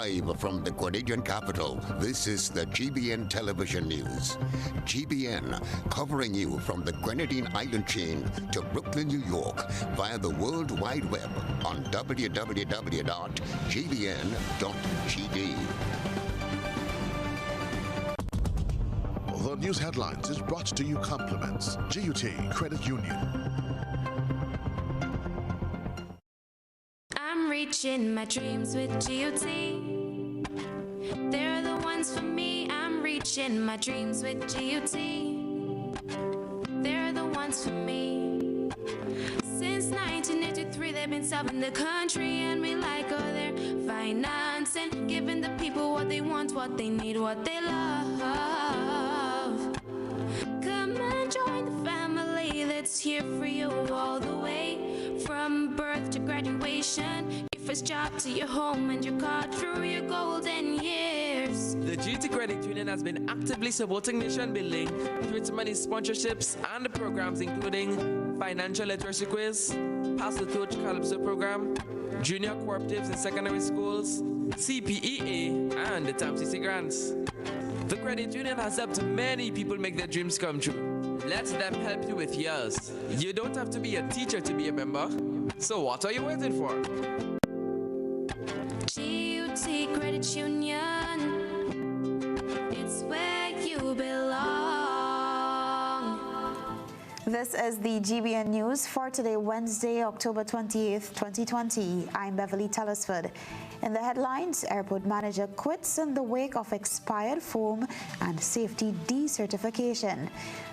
Live from the Grenadian capital, this is the GBN television news. GBN, covering you from the Grenadine island chain to Brooklyn, New York, via the World Wide Web on www.gbn.gd. The news headlines is brought to you compliments GUT Credit Union. I'm reaching my dreams with GUT. They're the ones for me. I'm reaching my dreams with GUT. They're the ones for me. Since 1983, they've been serving the country, and we like all their financing, giving the people what they want, what they need, what they love. Come and join the family that's here for you all the way, from birth to graduation, your first job to your home and your car through your golden years. The GT Credit Union has been actively supporting nation building through its many sponsorships and programs, including financial literacy quiz, Pass the Torch Calypso program, junior cooperatives in secondary schools, CPEA, and the TAMCC grants. The credit union has helped many people make their dreams come true. Let them help you with yours. You don't have to be a teacher to be a member. So what are you waiting for? GUT Credit Union, it's where you belong. This is the GBN News for today, Wednesday, October 28th, 2020. I'm Beverly Telesford. In the headlines, airport manager quits in the wake of expired foam and safety decertification.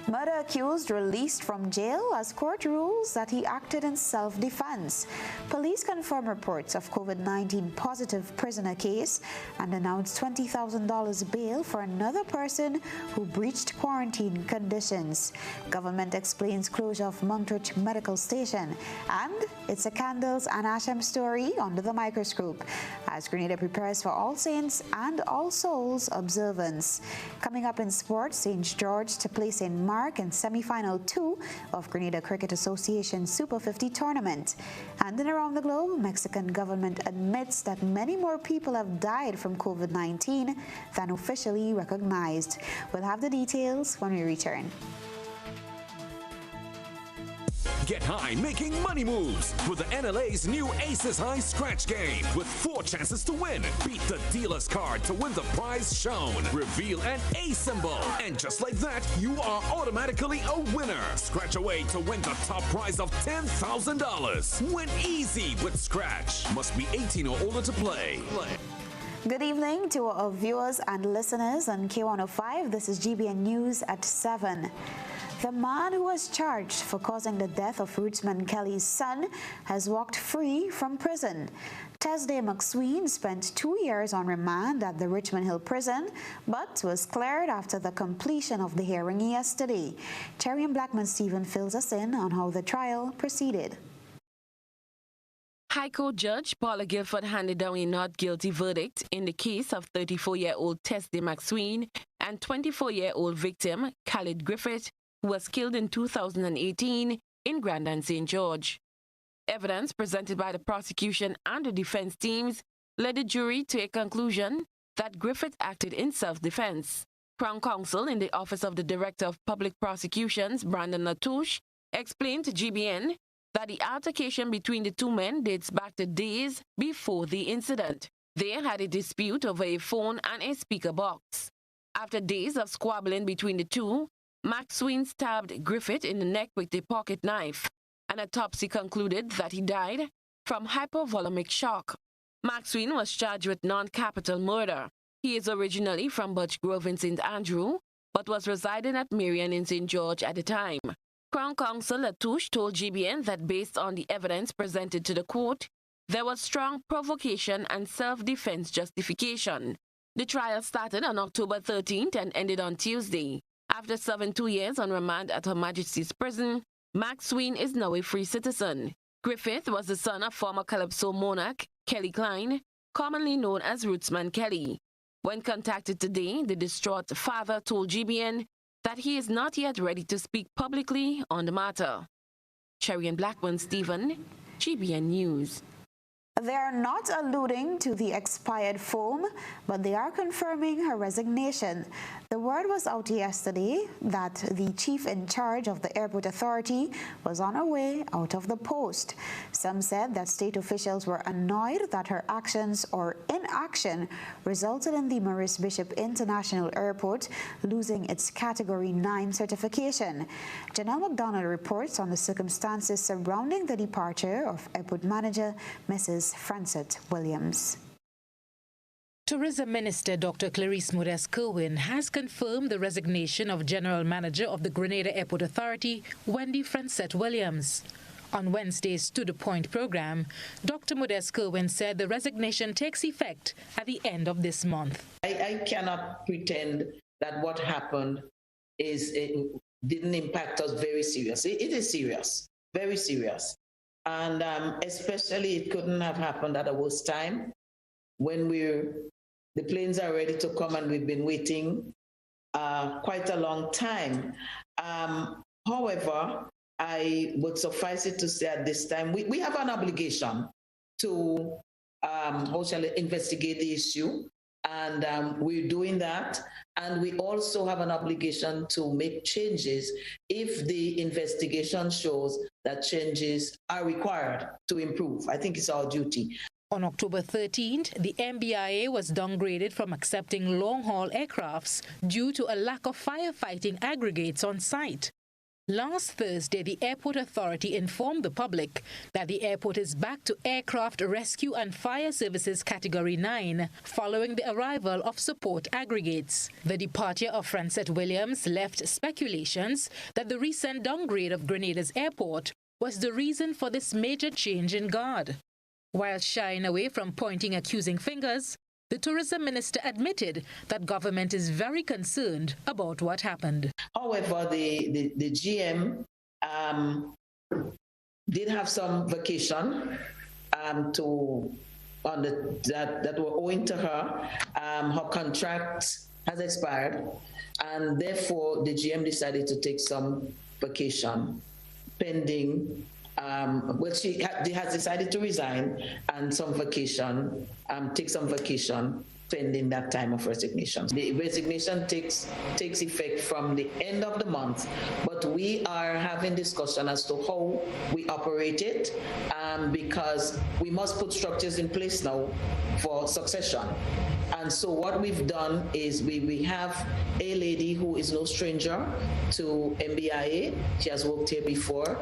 Murder accused released from jail as court rules that he acted in self-defense. Police confirm reports of COVID-19 positive prisoner case and announced $20,000 bail for another person who breached quarantine conditions. Government explains closure of Monkridge Medical Station. And it's a Candles and Asham story under the microscope as Grenada prepares for All Saints and All Souls observance. Coming up in sports, St. George to play St. Mark in semi-final 2 of Grenada Cricket Association Super 50 tournament. And in around the globe, Mexican government admits that many more people have died from COVID-19 than officially recognized. We'll have the details when we return. Get high making money moves with the NLA's new Aces High Scratch game with 4 chances to win. Beat the dealer's card to win the prize shown. Reveal an A symbol. And just like that, you are automatically a winner. Scratch away to win the top prize of $10,000. Win easy with Scratch. Must be 18 or older to play. Good evening to our viewers and listeners on K105. This is GBN News at 7. The man who was charged for causing the death of Rootsman Kelly's son has walked free from prison. Tesday McSween spent 2 years on remand at the Richmond Hill prison, but was cleared after the completion of the hearing yesterday. Terry and Blackman Stephen fills us in on how the trial proceeded. High Court Judge Paula Guilford handed down a not guilty verdict in the case of 34-year-old Tesday McSween and 24-year-old victim Khalid Griffith, who was killed in 2018 in Grandin St. George. Evidence presented by the prosecution and the defense teams led the jury to a conclusion that Griffith acted in self-defense. Crown Counsel in the Office of the Director of Public Prosecutions, Brandon Latouche, explained to GBN that the altercation between the two men dates back to days before the incident. They had a dispute over a phone and a speaker box. After days of squabbling between the two, McSween stabbed Griffith in the neck with a pocket knife. An autopsy concluded that he died from hypovolemic shock. McSween was charged with non-capital murder. He is originally from Birch Grove in St. Andrew, but was residing at Marion in St. George at the time. Crown Counsel Latouche told GBN that based on the evidence presented to the court, there was strong provocation and self-defense justification. The trial started on October 13th and ended on Tuesday. After serving 2 years on remand at Her Majesty's Prison, McSween is now a free citizen. Griffith was the son of former Calypso monarch Kelly Klein, commonly known as Rootsman Kelly. When contacted today, the distraught father told GBN that he is not yet ready to speak publicly on the matter. Cherry and Blackman Stephen, GBN News. They are not alluding to the expired foam, but they are confirming her resignation. The word was out yesterday that the chief in charge of the airport authority was on her way out of the post. Some said that state officials were annoyed that her actions or inaction resulted in the Maurice Bishop International Airport losing its Category 9 certification. Janelle McDonald reports on the circumstances surrounding the departure of airport manager Mrs. Frances Williams. Tourism Minister Dr. Clarice Modeste-Kerwin has confirmed the resignation of General Manager of the Grenada Airport Authority, Wendy Frances Williams. On Wednesday's To The Point program, Dr. Modeste-Kerwin said the resignation takes effect at the end of this month. I cannot pretend that what happened didn't impact us very seriously. It is serious, very serious. And especially it couldn't have happened at a worse time when the planes are ready to come and we've been waiting quite a long time. However, I would suffice it to say at this time, we have an obligation to investigate the issue, and we're doing that. And we also have an obligation to make changes if the investigation shows that changes are required to improve. I think it's our duty. On October 13th, the MBIA was downgraded from accepting long-haul aircrafts due to a lack of firefighting aggregates on site. Last Thursday, the Airport Authority informed the public that the airport is back to Aircraft Rescue and Fire Services Category 9 following the arrival of support aggregates. The departure of Frances Williams left speculations that the recent downgrade of Grenada's airport was the reason for this major change in guard. While shying away from pointing accusing fingers, the tourism minister admitted that government is very concerned about what happened. However, the GM did have some vacation that were owing to her. Her contract has expired, and therefore the GM decided to take some vacation pending. She has decided to resign and take some vacation pending that time of resignation. The resignation takes effect from the end of the month, but we are having discussion as to how we operate it, because we must put structures in place now for succession. And so what we've done is we have a lady who is no stranger to MBIA. She has worked here before,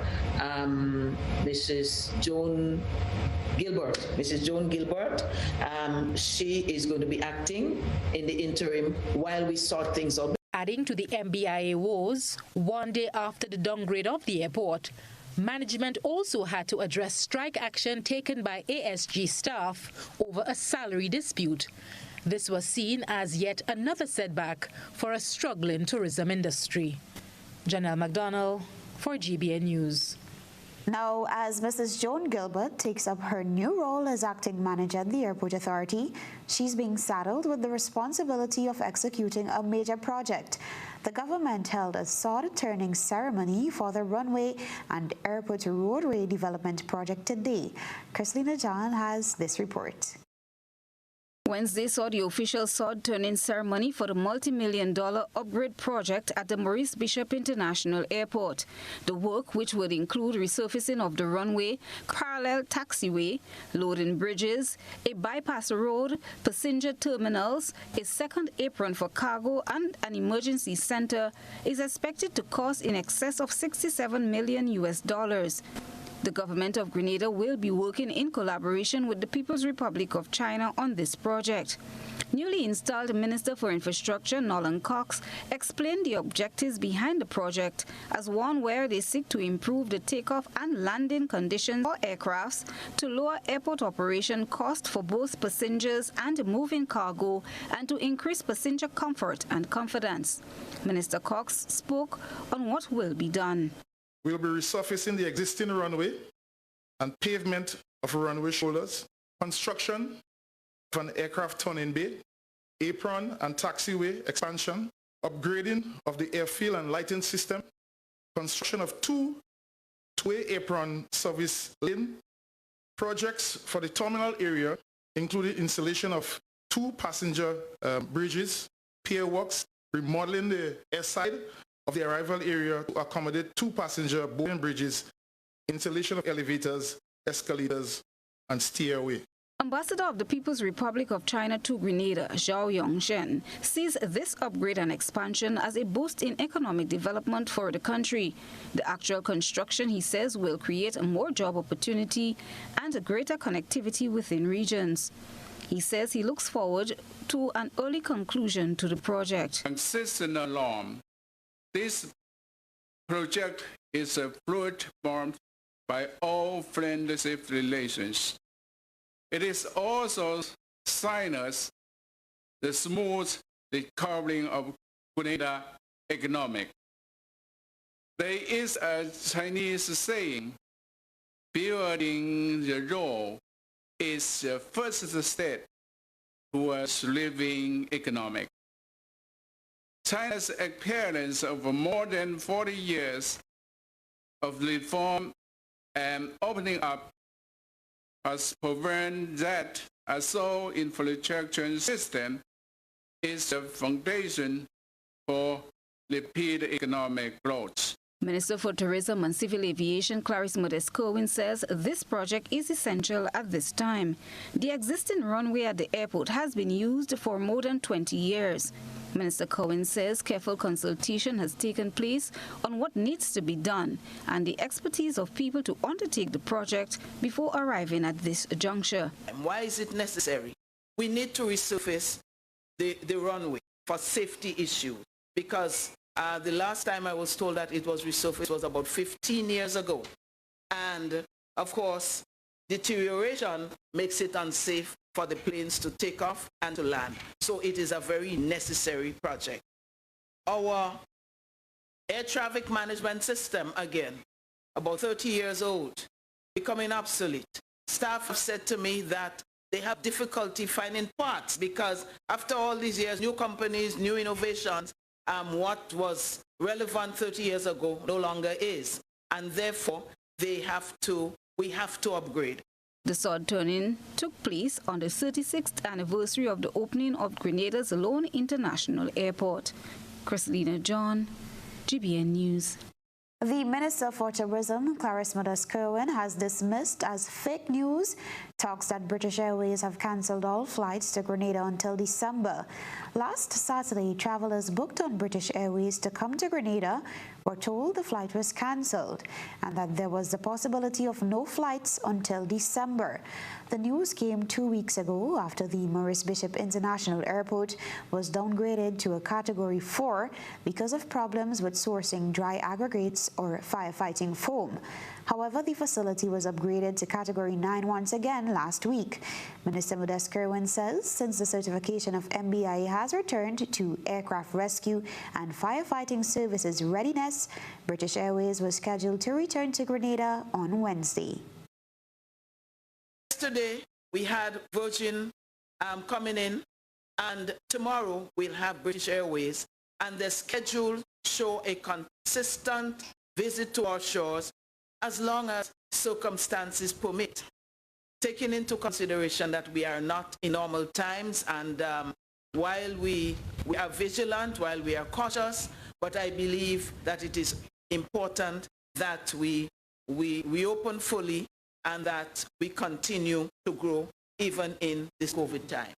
Mrs. Joan Gilbert. She is going to be acting in the interim while we sort things out. Adding to the MBIA woes, one day after the downgrade of the airport, management also had to address strike action taken by ASG staff over a salary dispute. This was seen as yet another setback for a struggling tourism industry. Janelle McDonald for GBN News. Now, as Mrs. Joan Gilbert takes up her new role as acting manager at the Airport Authority, she's being saddled with the responsibility of executing a major project. The government held a sod-turning ceremony for the runway and airport roadway development project today. Christina John has this report. Wednesday saw the official sod-turning ceremony for the multi-million-dollar upgrade project at the Maurice Bishop International Airport. The work, which would include resurfacing of the runway, parallel taxiway, loading bridges, a bypass road, passenger terminals, a second apron for cargo, and an emergency center, is expected to cost in excess of $67 million. The government of Grenada will be working in collaboration with the People's Republic of China on this project. Newly installed Minister for Infrastructure, Nolan Cox, explained the objectives behind the project as one where they seek to improve the takeoff and landing conditions for aircrafts, to lower airport operation costs for both passengers and moving cargo, and to increase passenger comfort and confidence. Minister Cox spoke on what will be done. We'll be resurfacing the existing runway and pavement of runway shoulders, construction of an aircraft turning bay, apron and taxiway expansion, upgrading of the airfield and lighting system, construction of two-way apron service lane, Projects for the terminal area included installation of 2 passenger bridges, pier works, remodeling the air side of the arrival area to accommodate 2 passenger boarding bridges, installation of elevators, escalators, and stairway. Ambassador of the People's Republic of China to Grenada, Zhao Yongshen, sees this upgrade and expansion as a boost in economic development for the country. The actual construction, he says, will create more job opportunity and a greater connectivity within regions. He says he looks forward to an early conclusion to the project. Consistent along, this project is a fruit formed by all friendship relations. It is also signals the smooth recovering of Grenada economic. There is a Chinese saying, building the road is the first step towards living economic. China's experience of more than 40 years of reform and opening up has proven that a sole infrastructure system is the foundation for rapid economic growth. Minister for Tourism and Civil Aviation Clarice Modest-Kerwin says this project is essential at this time. The existing runway at the airport has been used for more than 20 years. Minister Kerwin says careful consultation has taken place on what needs to be done and the expertise of people to undertake the project before arriving at this juncture. And why is it necessary? We need to resurface the runway for safety issues because the last time I was told that it was resurfaced was about 15 years ago. And of course, deterioration makes it unsafe for the planes to take off and to land. So it is a very necessary project. Our air traffic management system, again, about 30 years old, becoming obsolete. Staff have said to me that they have difficulty finding parts because after all these years, new companies, new innovations, what was relevant 30 years ago no longer is. And therefore, we have to upgrade. The sword turning took place on the 36th anniversary of the opening of Grenada's Lone International Airport. Christina John, GBN News. The Minister for Tourism, Clarice Modest-Kerwin, has dismissed as fake news talks that British Airways have cancelled all flights to Grenada until December. Last Saturday, travelers booked on British Airways to come to Grenada were told the flight was cancelled and that there was the possibility of no flights until December. The news came 2 weeks ago after the Maurice Bishop International Airport was downgraded to a Category 4 because of problems with sourcing dry aggregates or firefighting foam. However, the facility was upgraded to Category 9 once again last week. Minister Modest-Kerwin says since the certification of MBIA has returned to aircraft rescue and firefighting services readiness, British Airways was scheduled to return to Grenada on Wednesday. Yesterday, we had Virgin coming in, and tomorrow we'll have British Airways, and their schedule show a consistent visit to our shores as long as circumstances permit, taking into consideration that we are not in normal times, and while we are vigilant, while we are cautious, but I believe that it is important that we open fully and that we continue to grow even in this COVID time.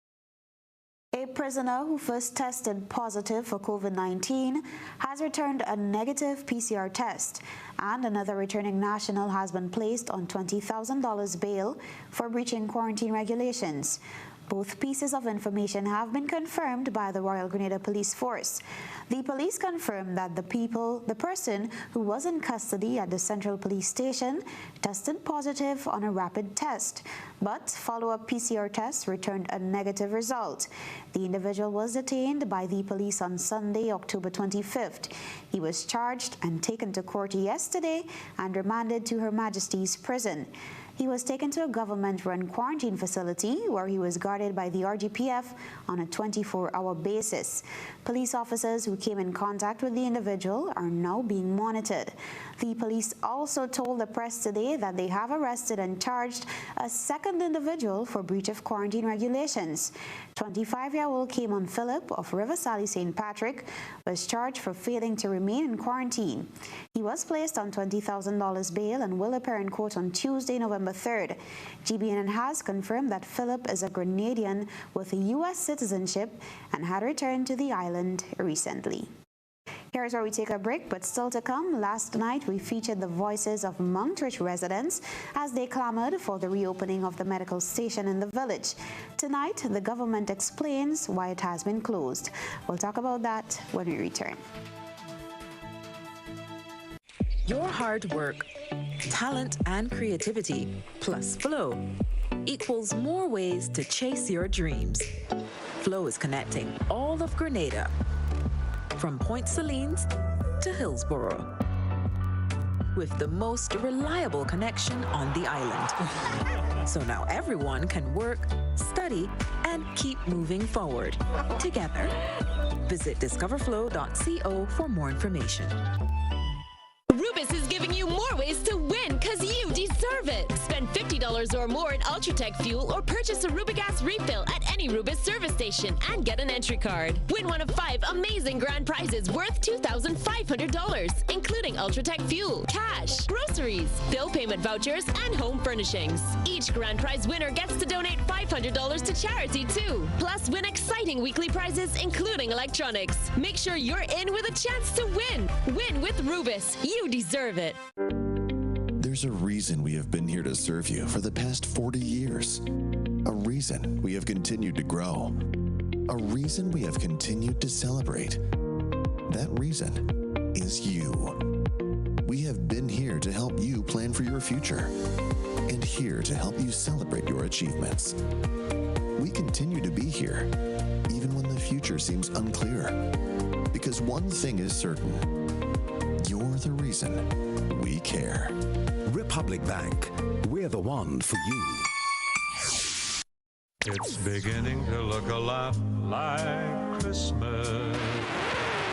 A prisoner who first tested positive for COVID-19 has returned a negative PCR test, and another returning national has been placed on $20,000 bail for breaching quarantine regulations. Both pieces of information have been confirmed by the Royal Grenada Police Force. The police confirmed that the person who was in custody at the Central Police Station tested positive on a rapid test, but follow-up PCR tests returned a negative result. The individual was detained by the police on Sunday, October 25th. He was charged and taken to court yesterday and remanded to Her Majesty's prison. He was taken to a government-run quarantine facility where he was guarded by the RGPF on a 24-hour basis. Police officers who came in contact with the individual are now being monitored. The police also told the press today that they have arrested and charged a second individual for breach of quarantine regulations. 25-year-old Cayman Phillip of River-Sally St. Patrick was charged for failing to remain in quarantine. He was placed on $20,000 bail and will appear in court on Tuesday, November 3rd. GBN has confirmed that Phillip is a Grenadian with a U.S. citizenship and had returned to the island recently. Here's where we take a break, but still to come. Last night, we featured the voices of Monkridge residents as they clamored for the reopening of the medical station in the village. Tonight, the government explains why it has been closed. We'll talk about that when we return. Your hard work, talent, and creativity, plus Flow, equals more ways to chase your dreams. Flow is connecting all of Grenada, from Point Salines to Hillsborough, with the most reliable connection on the island. So now everyone can work, study, and keep moving forward together. Visit discoverflow.co for more information. Rubis is giving you more ways to win because you deserve it. Spend $50 or more in Ultratech fuel or purchase a Rubigas refill at any Rubis service station and get an entry card. Win one of 5 amazing grand prizes worth $2,500, including Ultratech fuel, cash, groceries, bill payment vouchers, and home furnishings. Each grand prize winner gets to donate $500 to charity too. Plus, win exciting weekly prizes, including electronics. Make sure you're in with a chance to win. Win with Rubis. You deserve it. There's a reason we have been here to serve you for the past 40 years. A reason we have continued to grow. A reason we have continued to celebrate. That reason is you. We have been here to help you plan for your future and here to help you celebrate your achievements. We continue to be here even when the future seems unclear, because one thing is certain: you're the reason we care. Republic Bank, we're the one for you. It's beginning to look a lot like Christmas.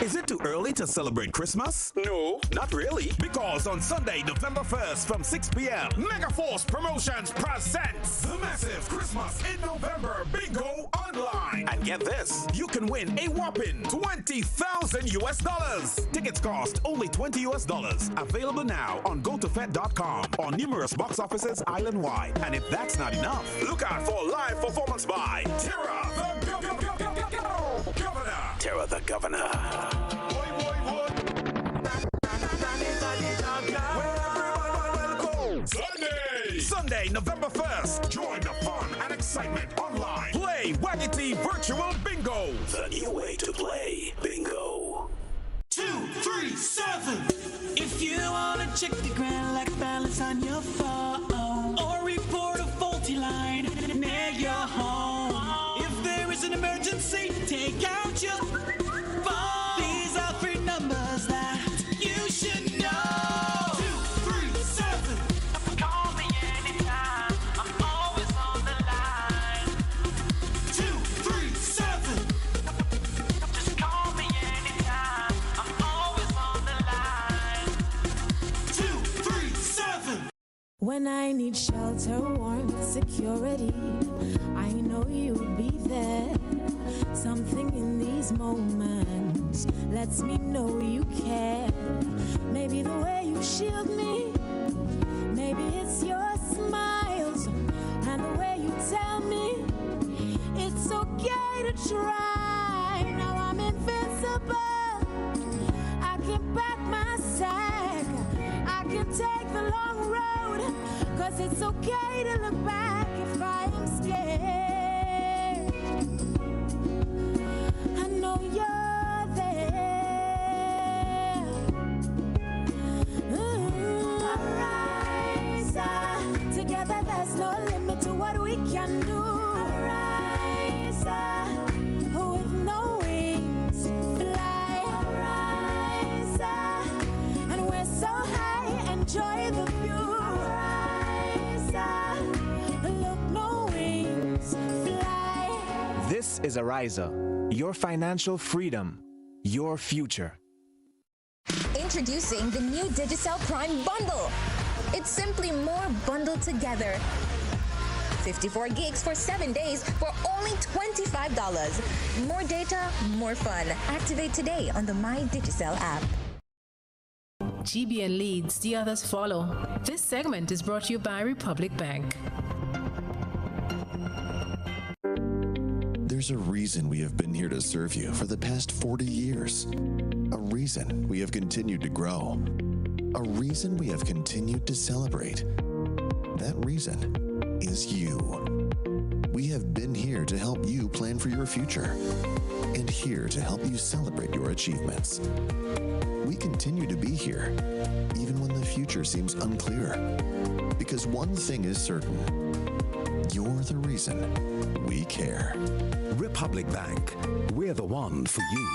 Is it too early to celebrate Christmas? No, not really. Because on Sunday, November 1st from 6 p.m., Megaforce Promotions presents the massive Christmas in November Bingo Online. And get this, you can win a whopping $20,000. Tickets cost only $20. Available now on gotofed.com or numerous box offices island-wide. And if that's not enough, look out for live performance by Terra the Governor. Terra the Governor. Sunday, November 1st. Join the fun and excitement online. Play Waggity Virtual Bingo. The new way to play bingo. 2, 3, 7. If you wanna check the grand lack balance on your phone or report a faulty line near your home, if there is an emergency, take out your phone. These are 3 numbers that you should know. 2, 3, 7. Call me anytime. I'm always on the line. 2, 3, 7. Just call me anytime. I'm always on the line. 2, 3, 7. When I need shelter, warmth, security, I know you'll be there. Something in these moments lets me know you care. Maybe the way you shield me, maybe it's your smiles and the way you tell me it's okay to try. Now I'm invincible. I can pack my sack. I can take the long road, 'cause it's okay to look back if I am scared. I know you're there. Arise, together there's no limit to what we can do. Arise, with no wings, fly. Arise, and we're so high, enjoy the view. Arise, is a riser. Your financial freedom, your future. Introducing the new Digicel Prime Bundle. It's simply more bundled together. 54 gigs for 7 days for only $25. More data, more fun. Activate today on the My Digicel app. GBN leads, the others follow. This segment is brought to you by Republic Bank. There's a reason we have been here to serve you for the past 40 years. A reason we have continued to grow. A reason we have continued to celebrate. That reason is you. We have been here to help you plan for your future and here to help you celebrate your achievements. We continue to be here even when the future seems unclear, because one thing is certain: you're the reason we care. Republic Bank, we're the one for you.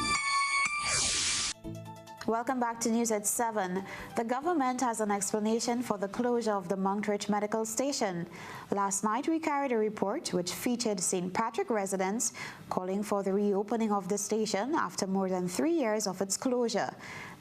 Welcome back to News at 7. The government has an explanation for the closure of the Monkridge Medical Station. Last night we carried a report which featured St. Patrick residents calling for the reopening of the station after more than 3 years of its closure.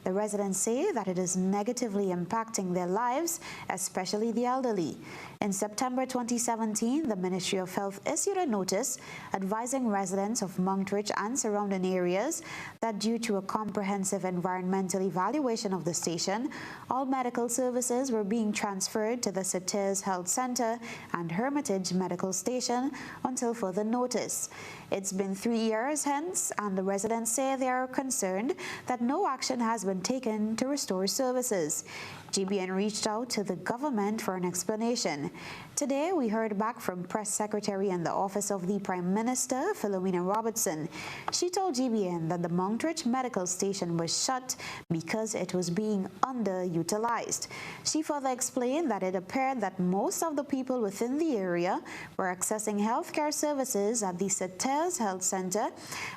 The residents say that it is negatively impacting their lives, especially the elderly. In September 2017, the Ministry of Health issued a notice advising residents of Monkridge and surrounding areas that due to a comprehensive environmental evaluation of the station, all medical services were being transferred to the Sauters Health Center and Hermitage Medical Station until further notice. It's been 3 years hence, and the residents say they are concerned that no action has been taken to restore services. GBN reached out to the government for an explanation. Today, we heard back from Press Secretary in the Office of the Prime Minister, Philomena Robertson. She told GBN that the Monkridge Medical Station was shut because it was being underutilized. She further explained that it appeared that most of the people within the area were accessing healthcare services at the Sauters Health Center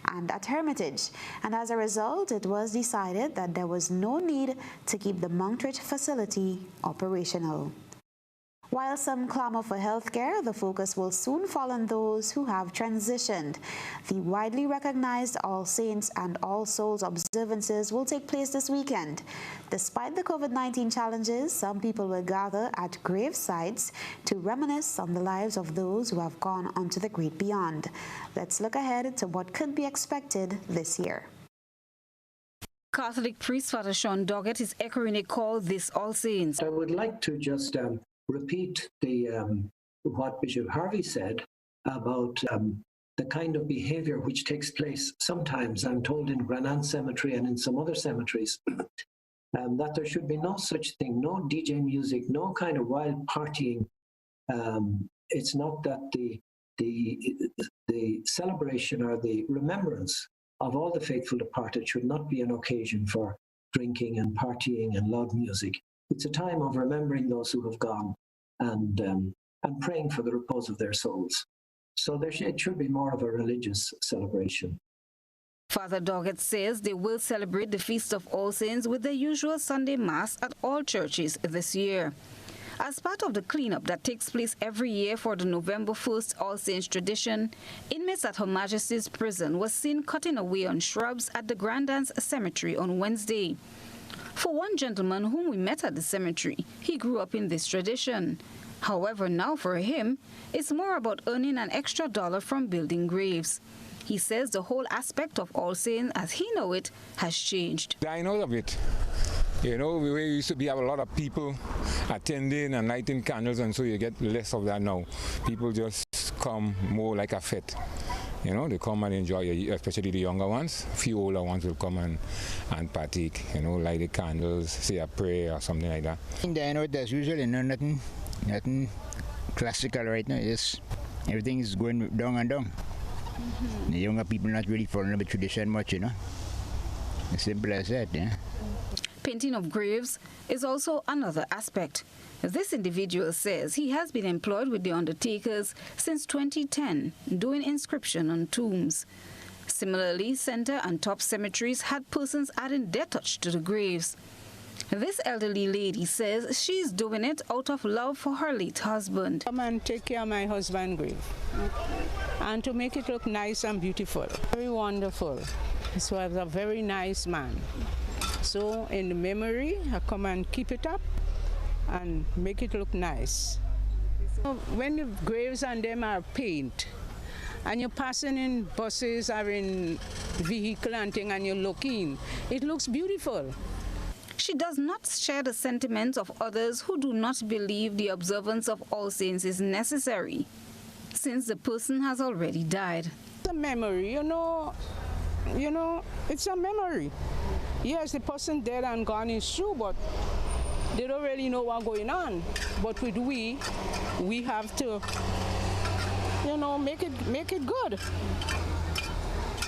and at Hermitage, and as a result, it was decided that there was no need to keep the Monkridge facility operational. While some clamor for healthcare, the focus will soon fall on those who have transitioned. The widely recognized All Saints and All Souls observances will take place this weekend. Despite the COVID-19 challenges, some people will gather at grave sites to reminisce on the lives of those who have gone on to the great beyond. Let's look ahead to what could be expected this year. Catholic priest Father Sean Doggett is echoing a call this All Saints. I would like to just repeat what Bishop Harvey said about the kind of behavior which takes place sometimes, I'm told, in Granand Cemetery and in some other cemeteries, that there should be no such thing, no DJ music, no kind of wild partying. It's not that the celebration or the remembrance of all the faithful departed should not be an occasion for drinking and partying and loud music. It's a time of remembering those who have gone and praying for the repose of their souls. So it should be more of a religious celebration. Father Doggett says they will celebrate the Feast of All Saints with the usual Sunday Mass at all churches this year. As part of the cleanup that takes place every year for the November 1st All Saints tradition, inmates at Her Majesty's Prison was seen cutting away on shrubs at the Grandance Cemetery on Wednesday. For one gentleman whom we met at the cemetery, he grew up in this tradition. However, now for him, it's more about earning an extra dollar from building graves. He says the whole aspect of All Saints, as he know it, has changed. I know of it. You know, we used to have a lot of people attending and lighting candles, and so you get less of that now. People just come more like a fete. You know, they come and enjoy, especially the younger ones. A few older ones will come and partake, you know, light the candles, say a prayer or something like that. I know there's usually nothing classical right now. Yes, everything is going down and down. The younger people not really following the tradition much, you know. As simple as that, yeah. Painting of graves is also another aspect. This individual says he has been employed with the undertakers since 2010, doing inscription on tombs. Similarly, center and top cemeteries had persons adding their touch to the graves. This elderly lady says she's doing it out of love for her late husband. Come and take care of my husband's grave. And to make it look nice and beautiful. Very wonderful. He was a very nice man. So in the memory, I come and keep it up and make it look nice. When the graves and them are paint, and you're passing in buses or in vehicle and thing and you're looking, it looks beautiful. She does not share the sentiments of others who do not believe the observance of All Saints is necessary, since the person has already died. It's a memory, you know, it's a memory. Yes, the person dead and gone is true, but they don't really know what's going on. But with we have to, make it good.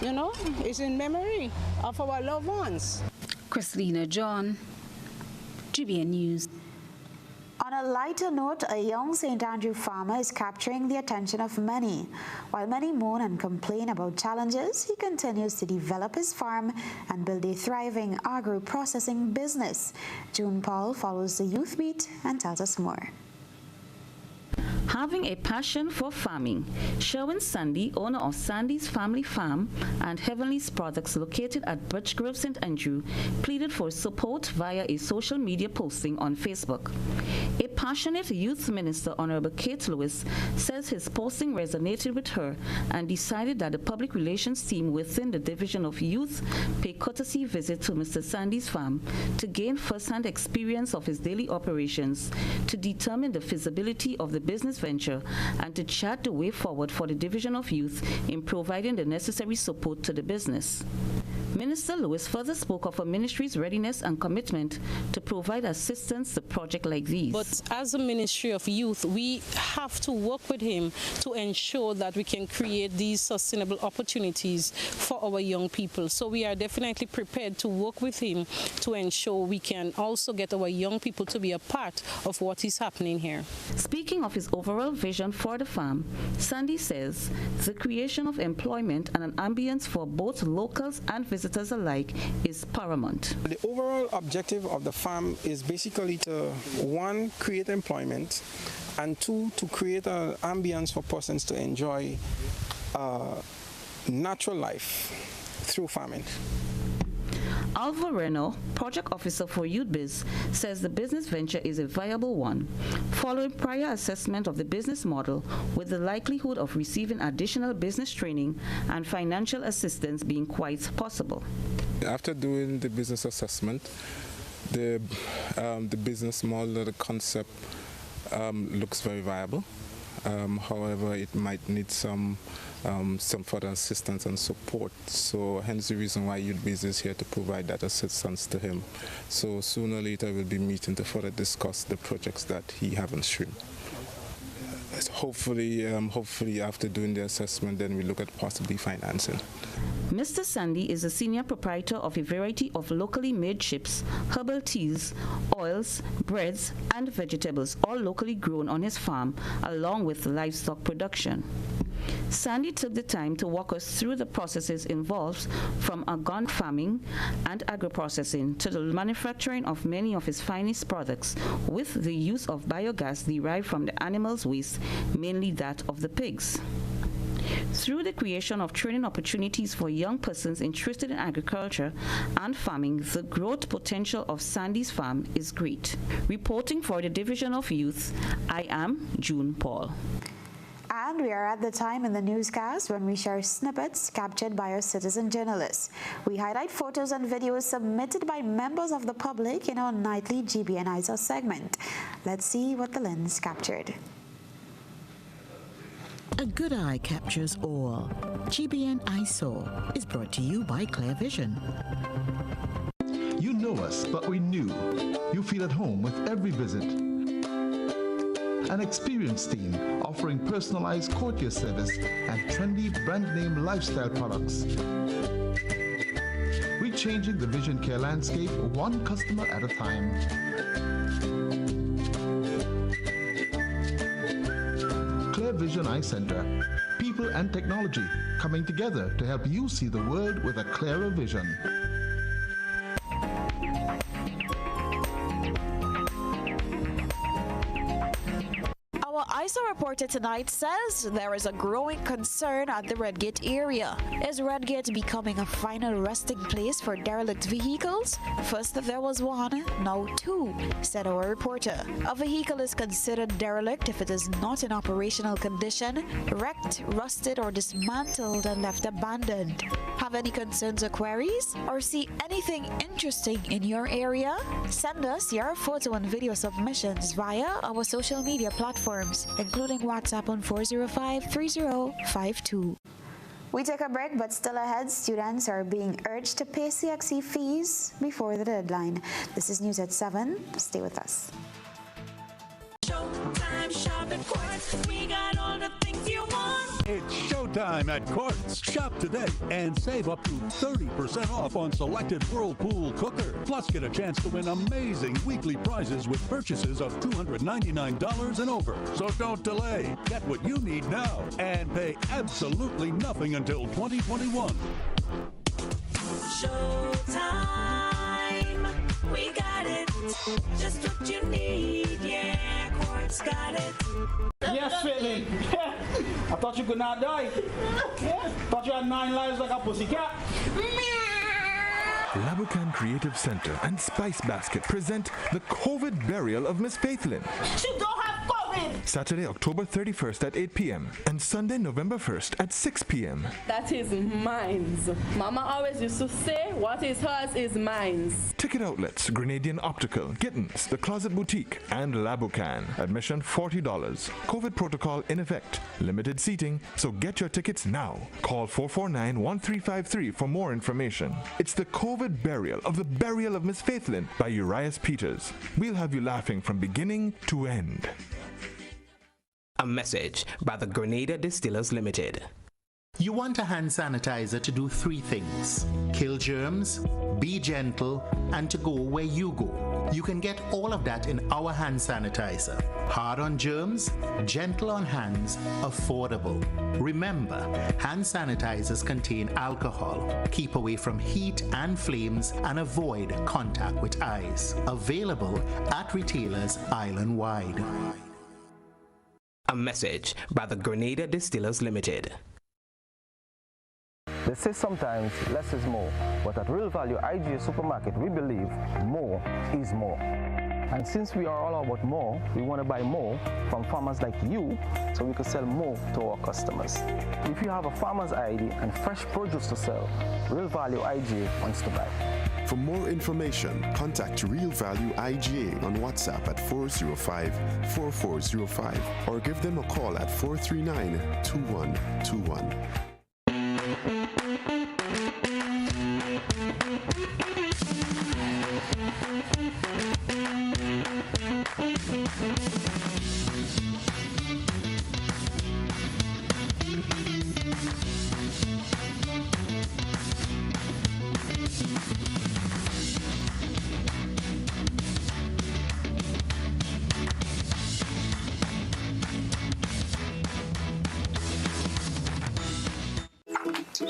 It's in memory of our loved ones. Christina John, GBN News. On a lighter note, a young St. Andrew farmer is capturing the attention of many. While many moan and complain about challenges, he continues to develop his farm and build a thriving agro-processing business. June Paul follows the Youth Beat and tells us more. Having a passion for farming, Sherwin Sandy, owner of Sandy's Family Farm and Heavenly's Products located at Birch Grove, St. Andrew, pleaded for support via a social media posting on Facebook. A passionate youth minister, Honorable Kate Lewis, says his posting resonated with her and decided that the public relations team within the Division of Youth pay courtesy visit to Mr. Sandy's farm to gain first-hand experience of his daily operations, to determine the feasibility of the business venture, and to chart the way forward for the Division of Youth in providing the necessary support to the business. Minister Lewis further spoke of her ministry's readiness and commitment to provide assistance to projects like these. But as a Ministry of Youth, we have to work with him to ensure that we can create these sustainable opportunities for our young people. So we are definitely prepared to work with him to ensure we can also get our young people to be a part of what is happening here. Speaking of his overall vision for the farm, Sandy says the creation of employment and an ambience for both locals and visitors alike is paramount. The overall objective of the farm is basically to, one, create employment, and two, to create an ambience for persons to enjoy natural life through farming. Alva Reno, project officer for YouthBiz, says the business venture is a viable one, following prior assessment of the business model with the likelihood of receiving additional business training and financial assistance being quite possible. After doing the business assessment, the business model, the concept looks very viable. However, it might need some further assistance and support. So hence the reason why YouthBiz is here to provide that assistance to him. So sooner or later we'll be meeting to further discuss the projects that he has on stream. Hopefully after doing the assessment, then we look at possibly financing. Mr. Sandy is a senior proprietor of a variety of locally made chips, herbal teas, oils, breads, and vegetables, all locally grown on his farm, along with livestock production. Sandy took the time to walk us through the processes involved, from organic farming and agro-processing to the manufacturing of many of his finest products, with the use of biogas derived from the animals' waste, mainly that of the pigs. Through the creation of training opportunities for young persons interested in agriculture and farming, the growth potential of Sandy's farm is great. Reporting for the Division of Youth, I am June Paul. And we are at the time in the newscast when we share snippets captured by our citizen journalists. We highlight photos and videos submitted by members of the public in our nightly GBN ISA segment. Let's see what the lens captured. A good eye captures all. GBN ISA is brought to you by Clear Vision. You know us, but we knew. You feel at home with every visit. An experienced team offering personalized courtier service and trendy brand name lifestyle products. We're changing the vision care landscape one customer at a time. Clear Vision Eye Center. People and technology coming together to help you see the world with a clearer vision. Our ISO reporter tonight says there is a growing concern at the Redgate area. Is Redgate becoming a final resting place for derelict vehicles? First there was one, now two, said our reporter. A vehicle is considered derelict if it is not in operational condition, wrecked, rusted, or dismantled and left abandoned. Have any concerns or queries? Or see anything interesting in your area? Send us your photo and video submissions via our social media platforms, including WhatsApp on 405-3052. We take a break, but still ahead, students are being urged to pay CXC fees before the deadline. This is News at 7. Stay with us. Showtime shop at Quartz. We got all the things you want. It's showtime at Quartz. Shop today and save up to 30% off on selected Whirlpool cooker. Plus, get a chance to win amazing weekly prizes with purchases of $299 and over. So don't delay. Get what you need now and pay absolutely nothing until 2021. Showtime. We got it. Just what you need. Yeah, Quartz got it. Yes, Fitling. I thought you could not die. Thought you had 9 lives like a pussycat. Labucan Creative Center and Spice Basket present the COVID burial of Miss Faithlin. She don't have COVID. Saturday, October 31st at 8 p.m. and Sunday, November 1st at 6 p.m. That is mine's. Mama always used to say, what is hers is mine's. Ticket outlets, Grenadian Optical, Gittins, The Closet Boutique, and Labucan. Admission $40. COVID protocol in effect. Limited seating, so get your tickets now. Call 449-1353 for more information. It's the COVID burial of the burial of Miss Faithlin by Urias Peters. We'll have you laughing from beginning to end. A message by the Grenada Distillers Limited. You want a hand sanitizer to do 3 things: kill germs, be gentle, and to go where you go. You can get all of that in our hand sanitizer. Hard on germs, gentle on hands, affordable. Remember, hand sanitizers contain alcohol. Keep away from heat and flames and avoid contact with eyes. Available at retailers island-wide. A message by the Grenada Distillers Limited. They say sometimes less is more, but at Real Value IGA Supermarket, we believe more is more. And since we are all about more, we want to buy more from farmers like you so we can sell more to our customers. If you have a farmer's ID and fresh produce to sell, Real Value IGA wants to buy. For more information, contact Real Value IGA on WhatsApp at 405-4405 or give them a call at 439-2121.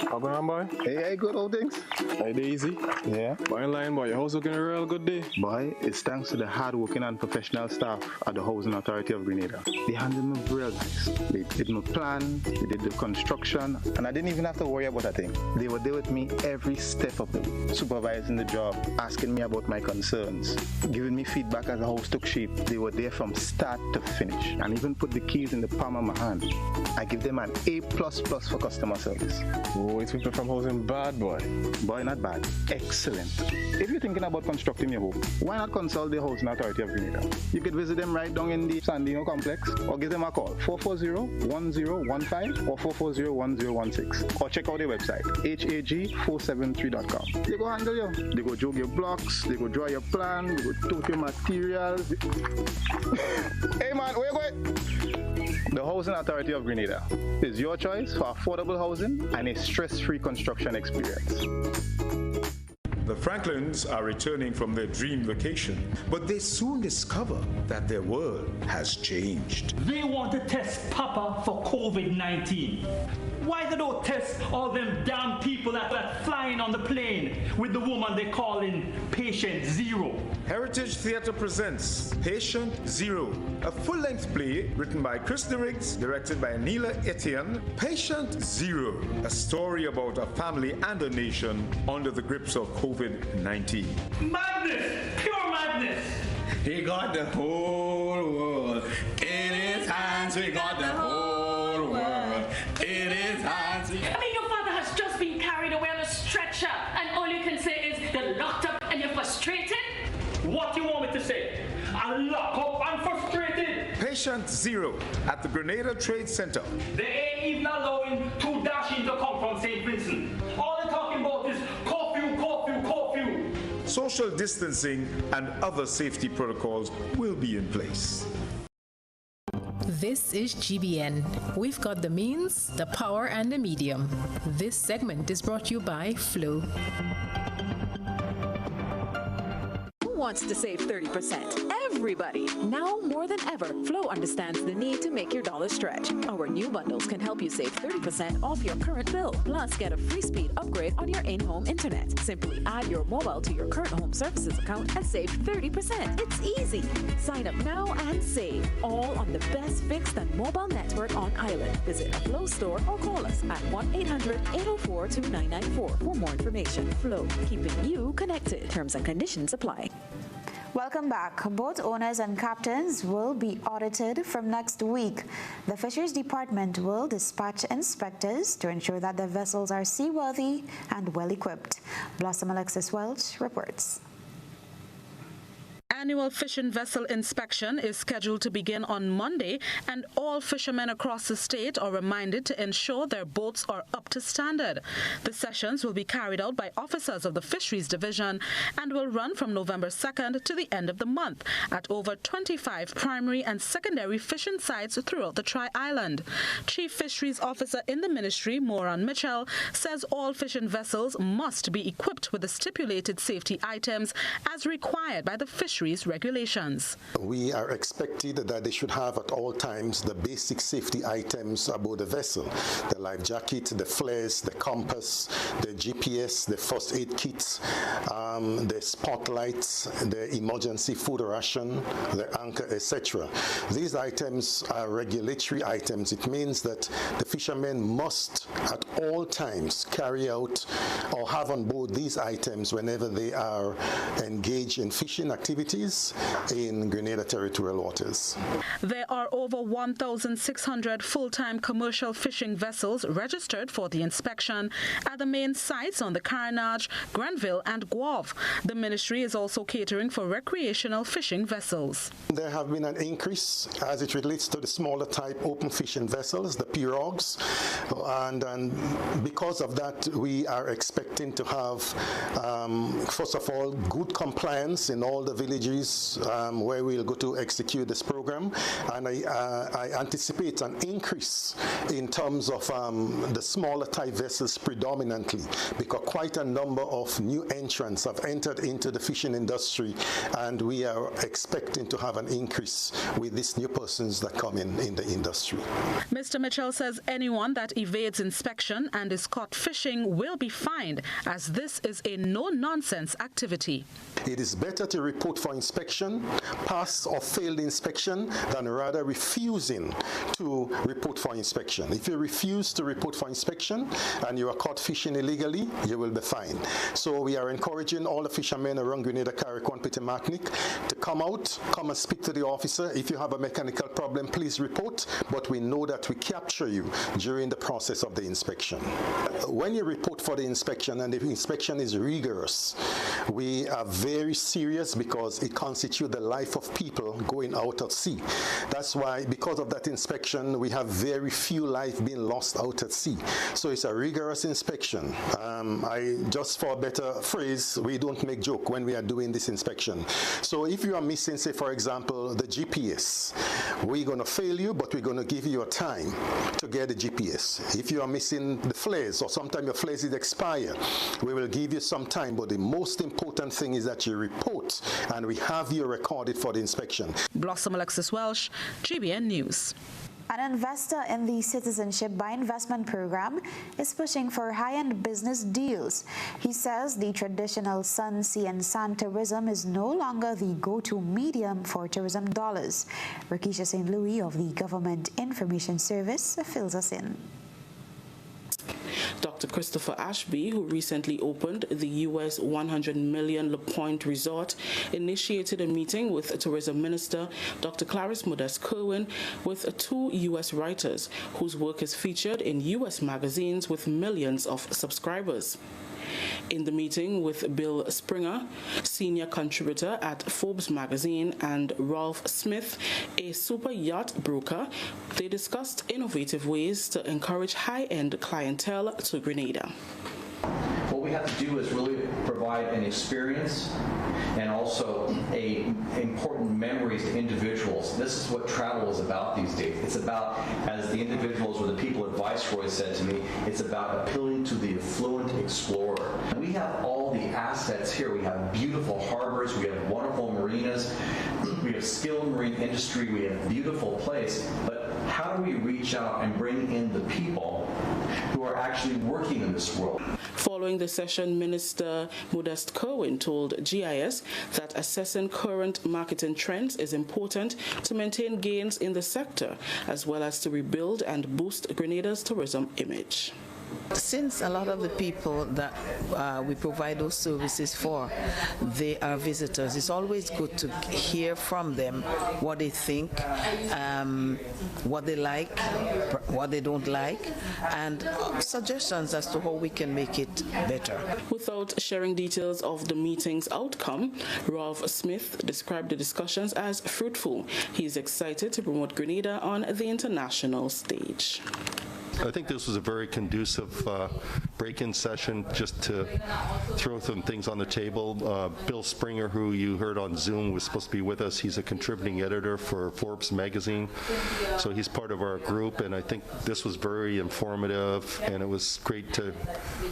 How going on, boy? Hey, good old things. Hey, Daisy. Yeah. Boy, in line, boy. Your house looking a real good day. Boy, it's thanks to the hard-working and professional staff at the Housing Authority of Grenada. They handled me real nice. They did my plan, they did the construction, and I didn't even have to worry about a thing. They were there with me every step of the way, supervising the job, asking me about my concerns, giving me feedback as the house took shape. They were there from start to finish, and even put the keys in the palm of my hand. I give them an A++ for customer service. Oh, it's people from housing bad, boy. Boy, not bad. Excellent. If you're thinking about constructing your home, why not consult the Housing Authority of Grenada? You could visit them right down in the Sandino complex or give them a call, 440-1015 or 440-1016. Or check out their website, hag473.com. They go handle you. They go jog your blocks, they go draw your plan, they go tote your materials. Hey man, where you going? The Housing Authority of Grenada is your choice for affordable housing and a stress-free construction experience. The Franklins are returning from their dream vacation, but they soon discover that their world has changed. They want to test Papa for COVID-19. Why they don't test all them damn people that are flying on the plane with the woman they calling Patient Zero? Heritage Theatre presents Patient Zero, a full-length play written by Chris Riggs, directed by Neela Etienne. Patient Zero, a story about a family and a nation under the grips of COVID-19. Madness! Pure madness! He got the whole world in his hands. We got the whole world in his hands. I mean, your father has just been carried away on a stretcher, and all you can say is you're locked up and you're frustrated? What do you want me to say? I'm locked up, I'm frustrated. Patient Zero at the Grenada Trade Center. They ain't even allowing 2 Dashing to come from St. Vincent. All they're talking about is curfew, curfew, curfew. Social distancing and other safety protocols will be in place. This is GBN. We've got the means, the power, and the medium. This segment is brought to you by Flow. Who wants to save 30%? Everybody. Now more than ever, Flow understands the need to make your dollar stretch. Our new bundles can help you save 30% off your current bill. Plus, get a free speed upgrade on your in-home internet. Simply add your mobile to your current home services account and save 30%. It's easy. Sign up now and save. All on the best fixed and mobile network on island. Visit a Flow store or call us at 1-800-804-2994 for more information. Flow, keeping you connected. Terms and conditions apply. Welcome back. Boat owners and captains will be audited from next week. The Fisheries Department will dispatch inspectors to ensure that their vessels are seaworthy and well equipped. Blossom Alexis Welch reports. Annual fishing vessel inspection is scheduled to begin on Monday, and all fishermen across the state are reminded to ensure their boats are up to standard. The sessions will be carried out by officers of the Fisheries Division and will run from November 2nd to the end of the month at over 25 primary and secondary fishing sites throughout the Tri-Island. Chief Fisheries Officer in the ministry, Moran Mitchell, says all fishing vessels must be equipped with the stipulated safety items as required by the fisheries regulations. We are expected that they should have at all times the basic safety items aboard the vessel: the life jacket, the flares, the compass, the GPS, the first aid kits, the spotlights, the emergency food ration, the anchor, etc. These items are regulatory items. It means that the fishermen must at all times carry out or have on board these items whenever they are engaged in fishing activities in Grenada territorial waters. There are over 1,600 full-time commercial fishing vessels registered for the inspection at the main sites on the Carnage, Granville and Guave. The ministry is also catering for recreational fishing vessels. There have been an increase as it relates to the smaller type open fishing vessels, the pirogues, and because of that we are expecting to have first of all good compliance in all the villages where we'll go to execute this program, and I anticipate an increase in terms of the smaller type vessels predominantly, because quite a number of new entrants have entered into the fishing industry, and we are expecting to have an increase with these new persons that come in the industry. Mr. Mitchell says anyone that evades inspection and is caught fishing will be fined, as this is a no-nonsense activity. It is better to report for inspection, pass or failed inspection, than rather refusing to report for inspection. If you refuse to report for inspection and you are caught fishing illegally, you will be fined. So we are encouraging all the fishermen around Grenada, Carriacou, Petit-Martinique to come out, come and speak to the officer. If you have a mechanical problem, please report, but we know that we capture you during the process of the inspection. When you report for the inspection and the inspection is rigorous, we are very serious because it constitutes the life of people going out at sea. That's why, because of that inspection, we have very few lives being lost out at sea. So it's a rigorous inspection. Just for a better phrase, we don't make joke when we are doing this inspection. So if you are missing, say for example, the GPS, we're going to fail you, but we're going to give you a time to get the GPS. If you are missing the flares, or sometimes your flares is expired, we will give you some time, but the most important thing is that you report and we have you recorded for the inspection. Blossom Alexis Welsh, GBN News. An investor in the Citizenship by Investment program is pushing for high-end business deals. He says the traditional sun, sea and sand tourism is no longer the go-to medium for tourism dollars. Rakisha St. Louis of the Government Information Service fills us in. Dr. Christopher Ashby, who recently opened the U.S. $100 million La Pointe Resort, initiated a meeting with Tourism Minister Dr. Clarice Modeste-Kerwin with two U.S. writers whose work is featured in U.S. magazines with millions of subscribers. In the meeting with Bill Springer, senior contributor at Forbes magazine, and Rolf Smith, a super yacht broker, they discussed innovative ways to encourage high-end clientele to Grenada. What we have to do is really provide an experience and also important memories to individuals. This is what travel is about these days. It's about, as the individuals or the people at Viceroy said to me, it's about appealing to the affluent explorer. We have all the assets here. We have beautiful harbors, we have wonderful marinas, we have skilled marine industry, we have a beautiful place, but how do we reach out and bring in the people who are actually working in this world? Following the session, Minister Modeste-Kerwin told GIS that assessing current marketing trends is important to maintain gains in the sector, as well as to rebuild and boost Grenada's tourism image. Since a lot of the people that we provide those services for, they are visitors, it's always good to hear from them what they think, what they like, what they don't like, and suggestions as to how we can make it better. Without sharing details of the meeting's outcome, Rolf Smith described the discussions as fruitful. He is excited to promote Grenada on the international stage. I think this was a very conducive break-in session just to throw some things on the table. Bill Springer, who you heard on Zoom, was supposed to be with us. He's a contributing editor for Forbes magazine, so he's part of our group, and I think this was very informative, and it was great to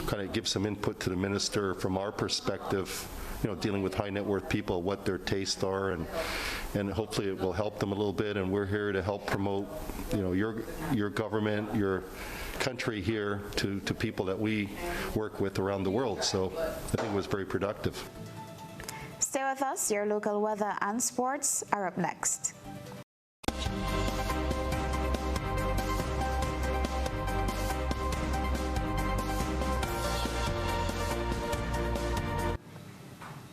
kind of give some input to the minister from our perspective, you know, dealing with high net worth people, what their tastes are, and hopefully it will help them a little bit. And we're here to help promote, you know, your government, your country here to people that we work with around the world. So I think it was very productive. Stay with us. Your local weather and sports are up next.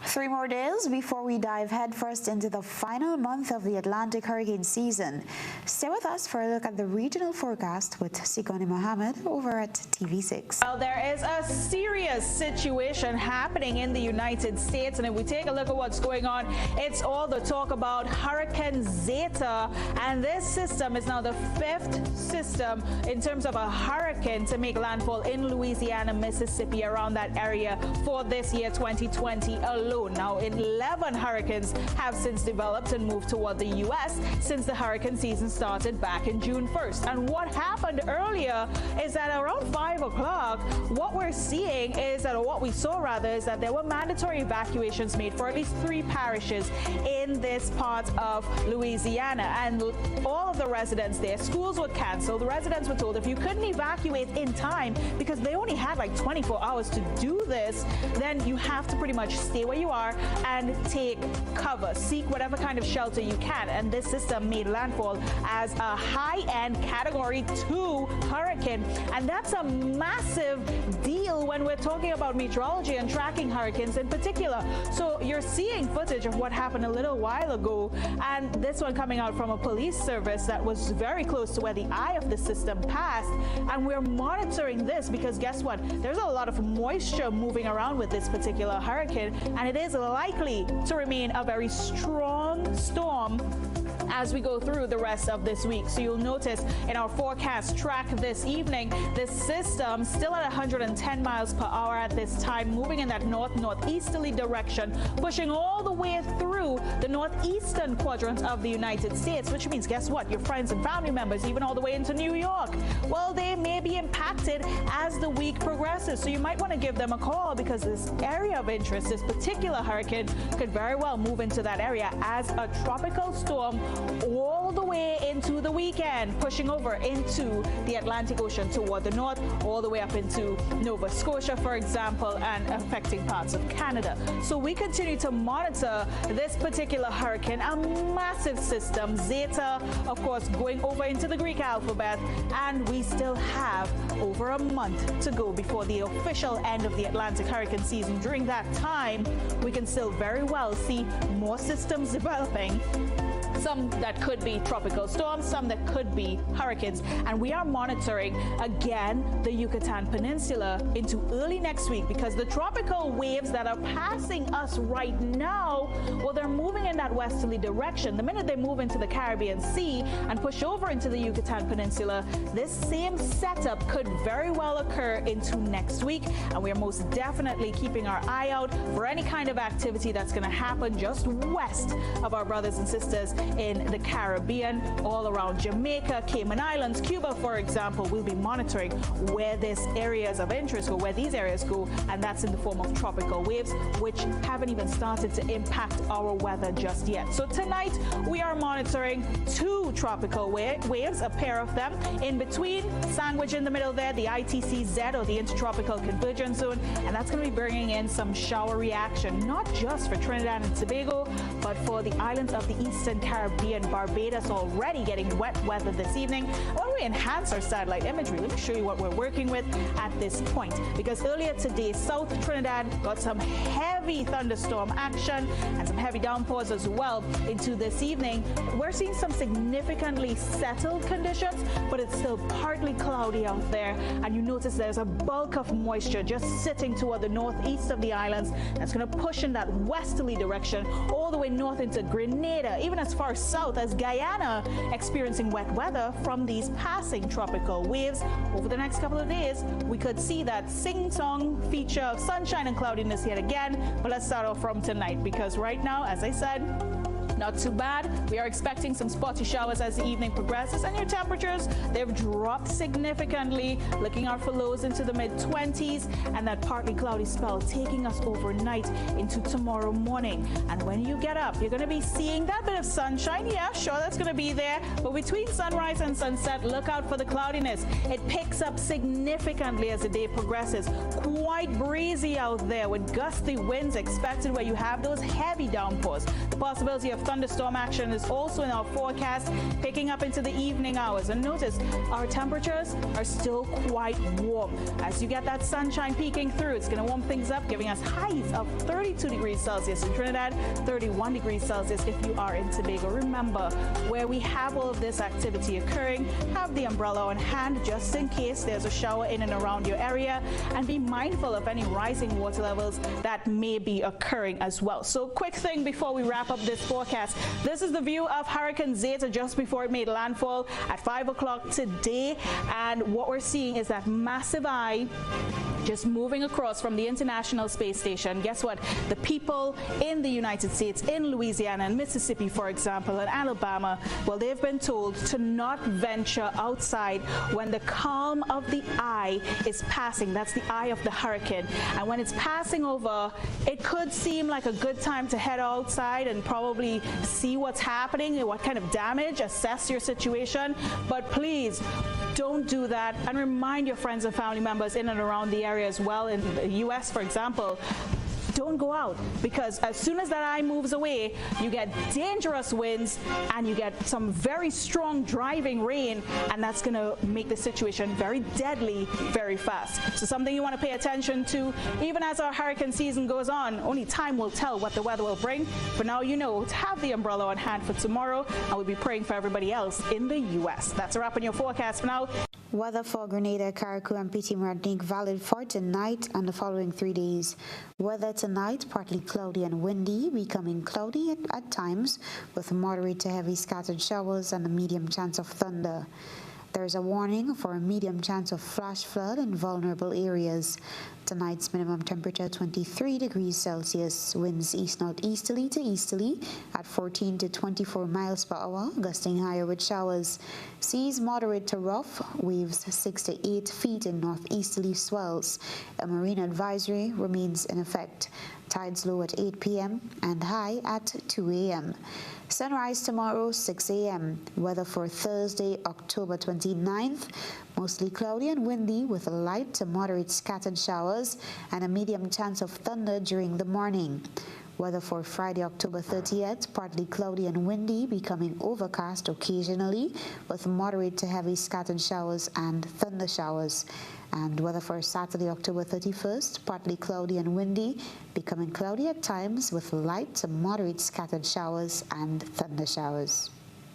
Three more days before we dive headfirst into the final month of the Atlantic hurricane season. Stay with us for a look at the regional forecast with Sikoni Mohammed over at TV6. Well, there is a serious situation happening in the United States, and if we take a look at what's going on, it's all the talk about Hurricane Zeta, and this system is now the fifth system in terms of a hurricane to make landfall in Louisiana, Mississippi, around that area for this year 2020 alone. Now, 11 hurricanes have since developed and moved toward the U.S. since the hurricane season started back in June 1st. And what happened earlier is that around 5 o'clock, what we're seeing is that, or what we saw rather, is that there were mandatory evacuations made for at least 3 parishes in this part of Louisiana. And all of the residents there, schools were canceled. The residents were told if you couldn't evacuate in time, because they only had like 24 hours to do this, then you have to pretty much stay where you are and take cover, seek whatever kind of shelter you can. And this system made landfall as a high-end Category 2 hurricane, and that's a massive deal when we're talking about meteorology and tracking hurricanes in particular. So you're seeing footage of what happened a little while ago, and this one coming out from a police service that was very close to where the eye of the system passed. And we're monitoring this because guess what? There's a lot of moisture moving around with this particular hurricane, and it is likely to remain a very strong storm as we go through the rest of this week. So you'll notice in our forecast track this evening, this system still at 110 miles per hour at this time, moving in that northeasterly direction, pushing all the way through the northeastern quadrant of the United States, which means, guess what? Your friends and family members, even all the way into New York, well, they may be impacted as the week progresses. So you might want to give them a call, because this area of interest, this particular hurricane, could very well move into that area as a tropical storm all the way into the weekend, pushing over into the Atlantic Ocean toward the north, all the way up into Nova Scotia, for example, and affecting parts of Canada. So we continue to monitor this particular hurricane, a massive system, Zeta, of course, going over into the Greek alphabet, and we still have over a month to go before the official end of the Atlantic hurricane season. During that time, we can still very well see more systems developing. Some that could be tropical storms, some that could be hurricanes. And we are monitoring, again, the Yucatan Peninsula into early next week, because the tropical waves that are passing us right now, well, they're moving in that westerly direction. The minute they move into the Caribbean Sea and push over into the Yucatan Peninsula, this same setup could very well occur into next week. And we are most definitely keeping our eye out for any kind of activity that's going to happen just west of our brothers and sisters in the Caribbean, all around Jamaica, Cayman Islands, Cuba, for example. We'll be monitoring where these areas of interest go, where these areas go, and that's in the form of tropical waves, which haven't even started to impact our weather just yet. So tonight, we are monitoring 2 tropical waves, a pair of them. In between, sandwich in the middle there, the ITC-Z, or the Intertropical Convergence Zone, and that's going to be bringing in some showery action, not just for Trinidad and Tobago, but for the islands of the Eastern Caribbean. Barbados already getting wet weather this evening. Why don't we enhance our satellite imagery? Let me show you what we're working with at this point, because earlier today, South Trinidad got some heavy thunderstorm action and some heavy downpours as well into this evening. We're seeing some significantly settled conditions, but it's still partly cloudy out there, and you notice there's a bulk of moisture just sitting toward the northeast of the islands that's going to push in that westerly direction all the way north into Grenada, even as far south as Guyana, experiencing wet weather from these passing tropical waves. Over the next couple of days, we could see that sing-song feature of sunshine and cloudiness yet again. But let's start off from tonight, because right now, as I said, not too bad. We are expecting some spotty showers as the evening progresses, and your temperatures, they've dropped significantly, looking out for lows into the mid-20s, and that partly cloudy spell taking us overnight into tomorrow morning. And when you get up, you're going to be seeing that bit of sunshine. Yeah, sure, that's going to be there, but between sunrise and sunset, look out for the cloudiness. It picks up significantly as the day progresses. Quite breezy out there with gusty winds expected where you have those heavy downpours. The possibility of thunderstorm action is also in our forecast, picking up into the evening hours. And notice our temperatures are still quite warm. As you get that sunshine peeking through, it's going to warm things up, giving us highs of 32 degrees Celsius in Trinidad, 31 degrees Celsius if you are in Tobago. Remember, where we have all of this activity occurring, have the umbrella on hand just in case there's a shower in and around your area, and be mindful of any rising water levels that may be occurring as well. So quick thing before we wrap up this forecast. This is the view of Hurricane Zeta just before it made landfall at 5 o'clock today, and what we're seeing is that massive eye just moving across from the International Space Station. Guess what? The people in the United States, in Louisiana and Mississippi, for example, and Alabama, well, they've been told to not venture outside when the calm of the eye is passing. That's the eye of the hurricane. And when it's passing over, it could seem like a good time to head outside and probably see what's happening and what kind of damage, assess your situation. But please, don't do that, and remind your friends and family members in and around the area as well. In the U.S., for example, don't go out, because as soon as that eye moves away, you get dangerous winds and you get some very strong driving rain, and that's going to make the situation very deadly very fast. So something you want to pay attention to, even as our hurricane season goes on. Only time will tell what the weather will bring. For now, you know to have the umbrella on hand for tomorrow, and we'll be praying for everybody else in the U.S. That's a wrap on your forecast for now. Weather for Grenada, Carriacou, and PT Martinique valid for tonight and the following 3 days. Weather tonight, partly cloudy and windy, becoming cloudy at times with moderate to heavy scattered showers and a medium chance of thunder. There is a warning for a medium chance of flash flood in vulnerable areas. Tonight's minimum temperature 23 degrees Celsius. Winds east-northeasterly to easterly at 14 to 24 miles per hour, gusting higher with showers. Seas moderate to rough, waves 6 to 8 feet in northeasterly swells. A marine advisory remains in effect. Tides low at 8 p.m. and high at 2 a.m. Sunrise tomorrow, 6 a.m. Weather for Thursday, October 29th. Mostly cloudy and windy with light to moderate scattered showers and a medium chance of thunder during the morning. Weather for Friday, October 30th, partly cloudy and windy, becoming overcast occasionally with moderate to heavy scattered showers and thunder showers. And weather for Saturday, October 31st, partly cloudy and windy, becoming cloudy at times with light to moderate scattered showers and thunder showers.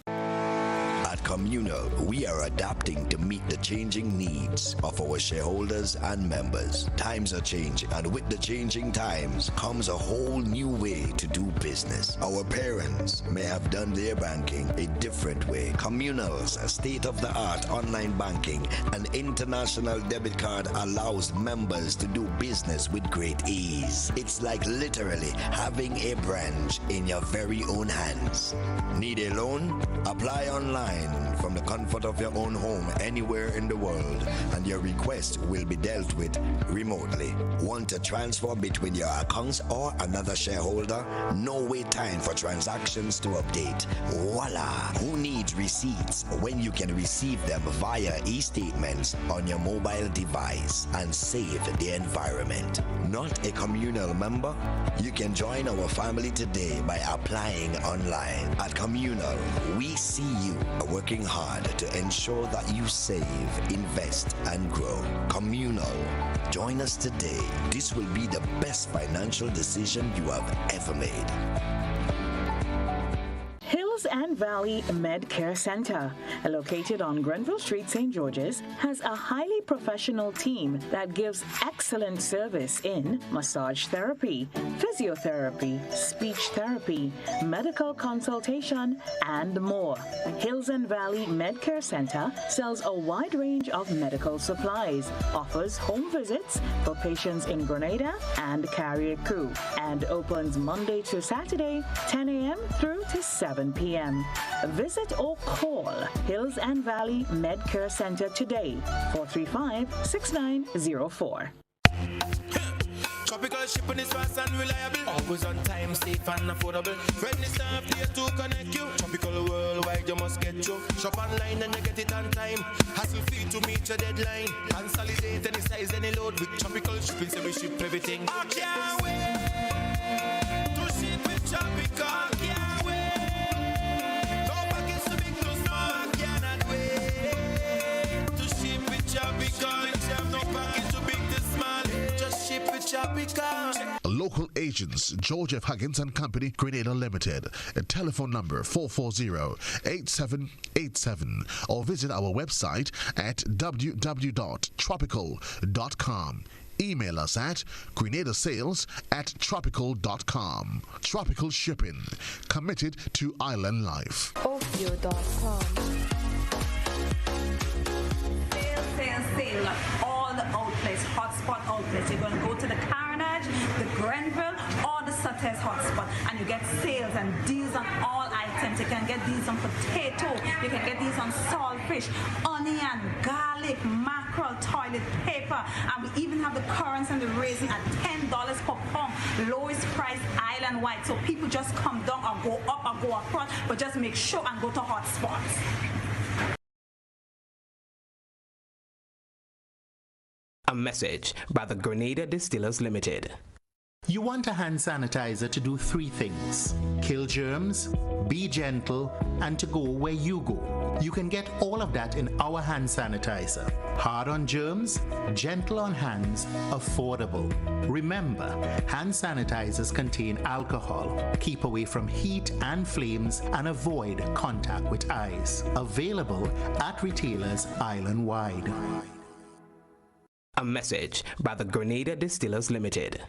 At Communal, we are adapting to meet the changing needs of our shareholders and members. Times are changing, and with the changing times comes a whole new way to do business. Our parents may have done their banking a different way. Communal's state-of-the-art online banking and international debit card allows members to do business with great ease. It's like literally having a branch in your very own hands. Need a loan? Apply online from the comfort of your own home anywhere in the world, and your request will be dealt with remotely. Want to transfer between your accounts or another shareholder? No wait time for transactions to update. Voila! Who needs receipts when you can receive them via e-statements on your mobile device and save the environment? Not a Communal member? You can join our family today by applying online. At Communal, we see you working hard to ensure that you save, invest, and grow. Communal. Join us today. This will be the best financial decision you have ever made. Hills and Valley Med-Care Center, located on Grenville Street, St. George's, has a highly professional team that gives excellent service in massage therapy, physiotherapy, speech therapy, medical consultation, and more. Hills and Valley Med-Care Center sells a wide range of medical supplies, offers home visits for patients in Grenada and Carrier Crew, and opens Monday to Saturday, 10 a.m. through to 7 p.m. Visit or call Hills and Valley Med-Care Center today, 435-6904. Tropical shipping is fast and reliable. Always on time, safe and affordable. Friendly staff here to connect you. Tropical worldwide, you must get you. Shop online and you get it on time. Hassle free to meet your deadline. Consolidate any size, any load with Tropical shipping, so we ship everything. I can't wait to ship with Tropical. I can't wait. No package too big, too small. I cannot wait to ship with Tropical. No package too big, too small. Just ship with Tropical. Local agents, George F. Huggins and Company, Grenada Limited. A telephone number 440-8787, or visit our website at www.tropical.com. Email us at grenadasales@tropical.com. Tropical Shipping, committed to island life. Opio.com. Sale. All the outlets, hotspot outlets. You're going to go to the Carnage, the Grenville, or the Sutter's hotspot, and you get sales and deals on all items. You can get these on potato, you can get these on saltfish, onion, garlic, mackerel, toilet paper, and we even have the currants and the raisin at $10 per pound, lowest price island-wide. So people just come down or go up or go across, but just make sure and go to hotspots. A message by the Grenada Distillers Limited. You want a hand sanitizer to do three things: kill germs, be gentle, and to go where you go. You can get all of that in our hand sanitizer. Hard on germs, gentle on hands, affordable. Remember, hand sanitizers contain alcohol. Keep away from heat and flames and avoid contact with eyes. Available at retailers island-wide. A message by the Grenada Distillers Limited.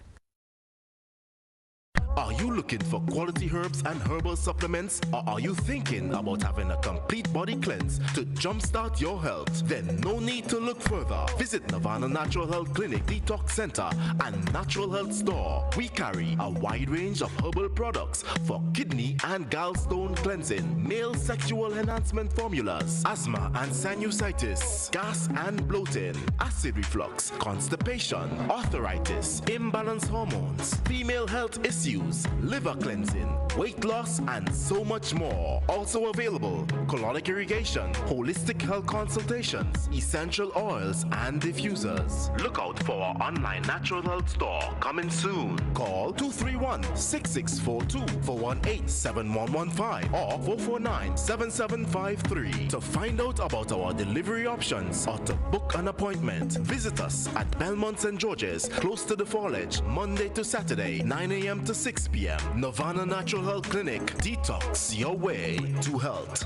Are you looking for quality herbs and herbal supplements, or are you thinking about having a complete body cleanse to jumpstart your health? Then no need to look further. Visit Nirvana Natural Health Clinic, Detox Center, and Natural Health Store. We carry a wide range of herbal products for kidney and gallstone cleansing, male sexual enhancement formulas, asthma and sinusitis, gas and bloating, acid reflux, constipation, arthritis, imbalanced hormones, female health issues, liver cleansing, weight loss, and so much more. Also available, colonic irrigation, holistic health consultations, essential oils, and diffusers. Look out for our online natural health store coming soon. Call 231-6642 418-7115 or 449-7753 to find out about our delivery options or to book an appointment. Visit us at Belmont St. George's, close to the Foliage, Monday to Saturday, 9 a.m. to 6 p.m. Nirvana Natural Health Clinic. Detox your way to health.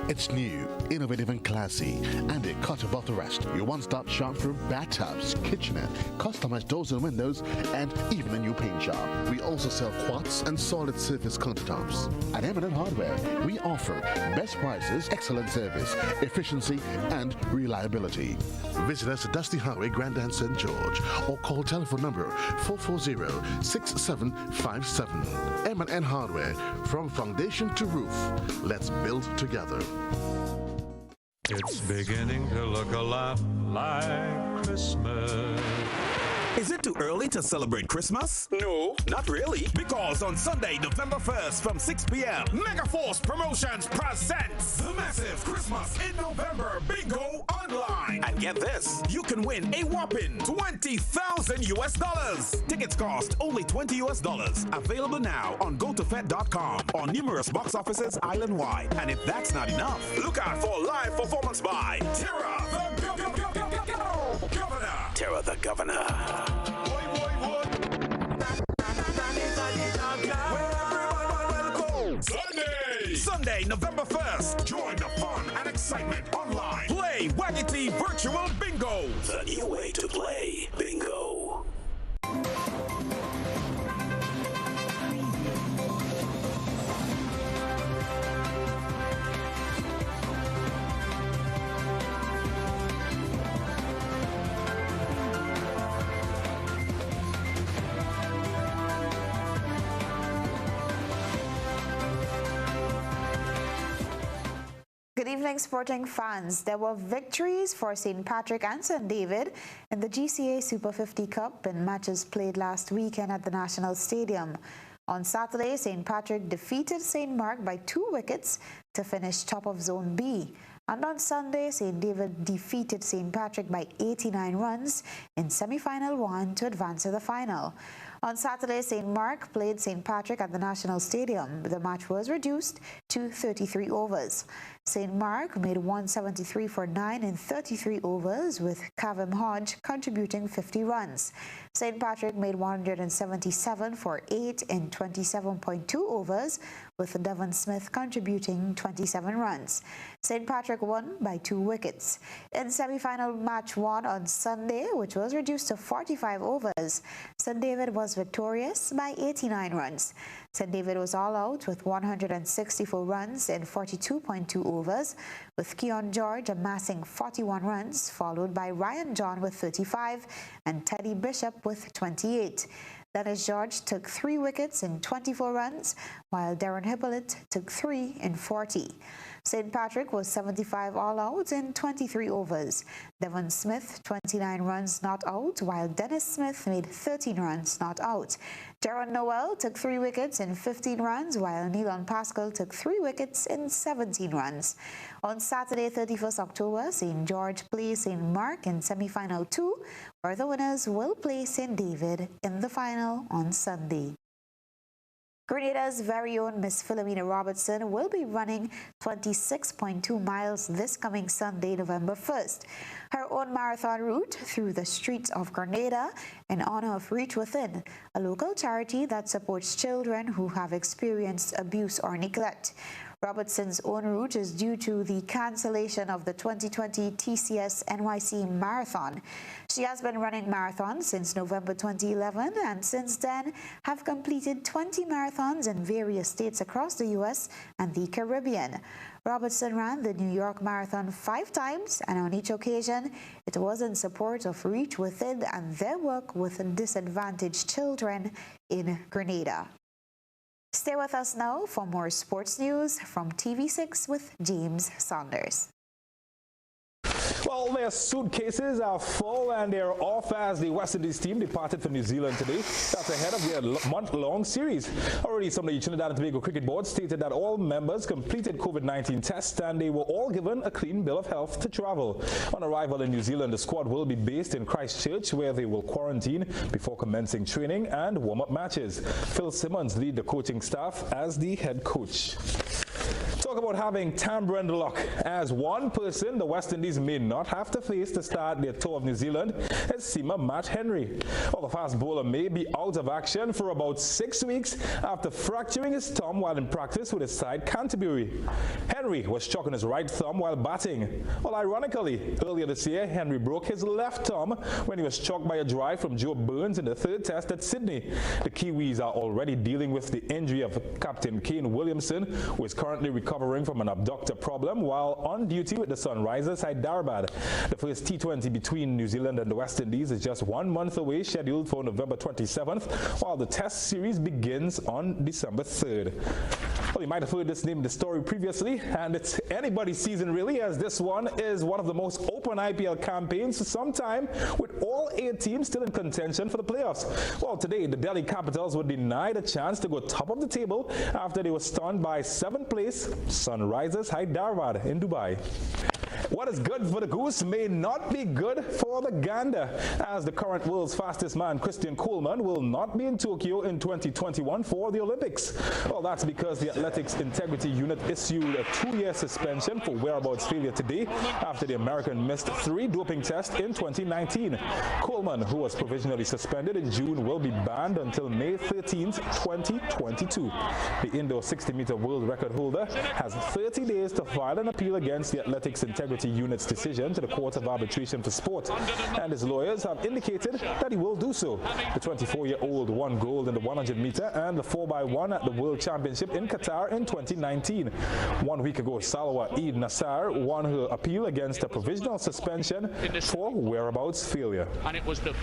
It's new, innovative and classy, and a cut above the rest. Your one-stop shop for bathtubs, kitchenette, customized doors and windows, and even a new paint job. We also sell quartz and solid surface countertops. At M&N Hardware, we offer best prices, excellent service, efficiency, and reliability. Visit us at Dusty Highway, Grandin, St. George, or call telephone number 440-6757. M&N Hardware, from foundation to roof. Let's build together. It's beginning to look a lot like Christmas. Is it too early to celebrate Christmas? No, not really. Because on Sunday, November 1st from 6 p.m., Megaforce Promotions presents the massive Christmas in November Bingo Online. And get this, you can win a whopping $20,000. Tickets cost only $20. Available now on GoToFed.com or numerous box offices island-wide. And if that's not enough, look out for a live performance by Terra the Governor. Terra the Governor. Sunday, November 1st. Join the fun and excitement online. Play Waggity Virtual Bingo. The new way to play bingo. Good evening, sporting fans. There were victories for St. Patrick and St. David in the GCA Super 50 Cup in matches played last weekend at the National Stadium. On Saturday, St. Patrick defeated St. Mark by 2 wickets to finish top of Zone B. And on Sunday, St. David defeated St. Patrick by 89 runs in semi-final 1 to advance to the final. On Saturday, St. Mark played St. Patrick at the National Stadium. The match was reduced to 33 overs. St. Mark made 173 for 9 in 33 overs, with Kavim Hodge contributing 50 runs. St. Patrick made 177 for 8 in 27.2 overs, with Devon Smith contributing 27 runs. St. Patrick won by 2 wickets. In semi-final match 1 on Sunday, which was reduced to 45 overs, St. David was victorious by 89 runs. St. David was all out with 164 runs in 42.2 overs, with Keon George amassing 41 runs, followed by Ryan John with 35 and Teddy Bishop with 28. Dennis George took 3 wickets in 24 runs, while Darren Hippolyte took 3 in 40. St. Patrick was 75 all out in 23 overs. Devon Smith, 29 runs not out, while Dennis Smith made 13 runs not out. Jaron Noel took 3 wickets in 15 runs, while Neilon Pascal took 3 wickets in 17 runs. On Saturday, 31st October, St. George plays St. Mark in semi-final 2, where the winners will play St. David in the final on Sunday. Grenada's very own Miss Philomena Robertson will be running 26.2 miles this coming Sunday, November 1st. Her own marathon route through the streets of Grenada in honor of Reach Within, a local charity that supports children who have experienced abuse or neglect. Robertson's own route is due to the cancellation of the 2020 TCS NYC Marathon. She has been running marathons since November 2011 and since then have completed 20 marathons in various states across the U.S. and the Caribbean. Robertson ran the New York Marathon 5 times, and on each occasion, it was in support of Reach Within and their work with disadvantaged children in Grenada. Stay with us now for more sports news from TV6 with James Saunders. Well, their suitcases are full and they're off as the West Indies team departed for New Zealand today. That's ahead of their month-long series. Already, some of the Trinidad and Tobago Cricket Board stated that all members completed COVID-19 tests and they were all given a clean bill of health to travel. On arrival in New Zealand, the squad will be based in Christchurch, where they will quarantine before commencing training and warm-up matches. Phil Simmons lead the coaching staff as the head coach. Talk about having tambourine luck. As one person the West Indies may not have to face to start their tour of New Zealand is seamer Matt Henry. Well, the fast bowler may be out of action for about 6 weeks after fracturing his thumb while in practice with his side Canterbury. Henry was struck on his right thumb while batting. Well, ironically, earlier this year, Henry broke his left thumb when he was struck by a drive from Joe Burns in the third test at Sydney. The Kiwis are already dealing with the injury of Captain Kane Williamson, who is currently recovering from an abductor problem while on duty with the Sunrisers Hyderabad. The first T20 between New Zealand and the West Indies is just 1 month away, scheduled for November 27th, while the Test series begins on December 3rd. Well, you might have heard this name in the story previously, and it's anybody's season really, as this one is one of the most open IPL campaigns for some time, with all 8 teams still in contention for the playoffs. Well, today, the Delhi Capitals were denied a chance to go top of the table after they were stunned by 7th place Sunrisers Hyderabad in Dubai. What is good for the goose may not be good for the gander, as the current world's fastest man, Christian Coleman, will not be in Tokyo in 2021 for the Olympics. Well, that's because the Athletics Integrity Unit issued a 2-year suspension for whereabouts failure today after the American missed 3 doping tests in 2019. Coleman, who was provisionally suspended in June, will be banned until May 13th, 2022. The indoor 60-meter world record holder has 30 days to file an appeal against the Athletics Integrity Unit's decision to the Court of Arbitration for Sport, and his lawyers have indicated that he will do so. The 24-year-old won gold in the 100-meter and the 4x1 at the World Championship in Qatar in 2019. 1 week ago, Salwa Eid Nassar won her appeal against a provisional suspension for whereabouts failure. And it was the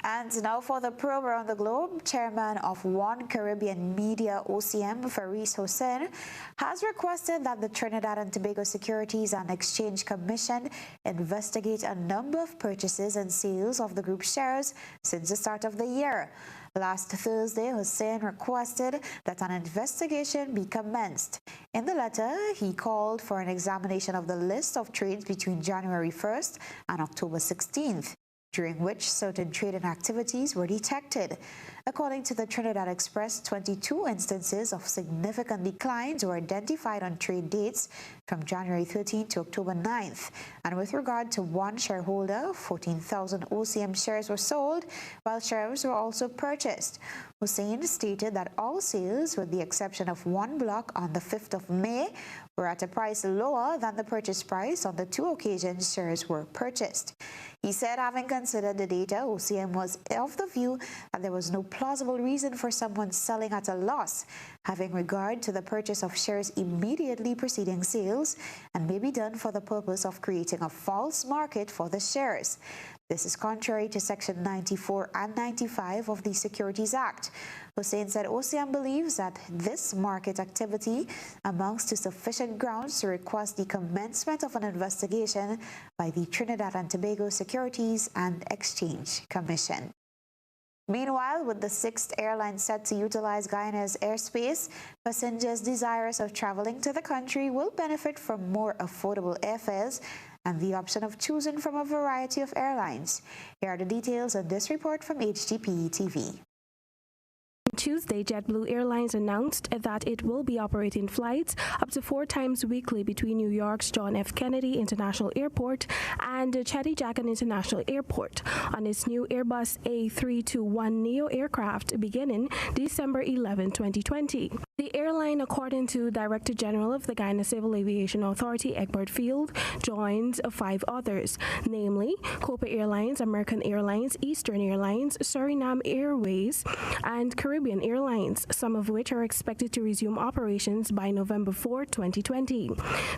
And now for the probe around the globe, Chairman of One Caribbean Media OCM, Faris Hussein, has requested that the Trinidad and Tobago Securities and Exchange Commission investigate a number of purchases and sales of the group's shares since the start of the year. Last Thursday, Hussein requested that an investigation be commenced. In the letter, he called for an examination of the list of trades between January 1st and October 16th. During which certain trading activities were detected. According to the Trinidad Express, 22 instances of significant declines were identified on trade dates from January 13th to October 9th. And with regard to one shareholder, 14,000 OCM shares were sold, while shares were also purchased. Hussein stated that all sales, with the exception of one block on the 5th of May, were at a price lower than the purchase price on the 2 occasions shares were purchased. He said, having considered the data, OCM was of the view that there was no plausible reason for someone selling at a loss, having regard to the purchase of shares immediately preceding sales, and may be done for the purpose of creating a false market for the shares. This is contrary to Section 94 and 95 of the Securities Act. Hussein said OCM believes that this market activity amounts to sufficient grounds to request the commencement of an investigation by the Trinidad and Tobago Securities and Exchange Commission. Meanwhile, with the 6th airline set to utilize Guyana's airspace, passengers desirous of traveling to the country will benefit from more affordable airfares and the option of choosing from a variety of airlines. Here are the details of this report from HGP TV. Tuesday, JetBlue Airlines announced that it will be operating flights up to 4 times weekly between New York's John F. Kennedy International Airport and Chetty Jackson International Airport on its new Airbus A321neo aircraft beginning December 11, 2020. The airline, according to Director General of the Guyana Civil Aviation Authority, Egbert Field, joins 5 others, namely Copa Airlines, American Airlines, Eastern Airlines, Suriname Airways, and Caribbean Airlines, some of which are expected to resume operations by November 4, 2020.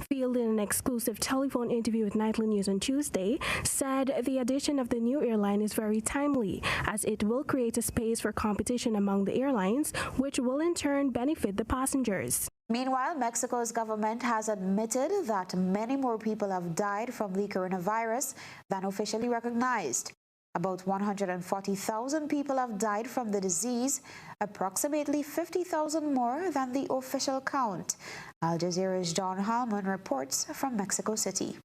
Field, in an exclusive telephone interview with Nightly News on Tuesday, said the addition of the new airline is very timely, as it will create a space for competition among the airlines, which will in turn benefit the passengers. Meanwhile, Mexico's government has admitted that many more people have died from the coronavirus than officially recognized. About 140,000 people have died from the disease, approximately 50,000 more than the official count. Al Jazeera's John Hallman reports from Mexico City.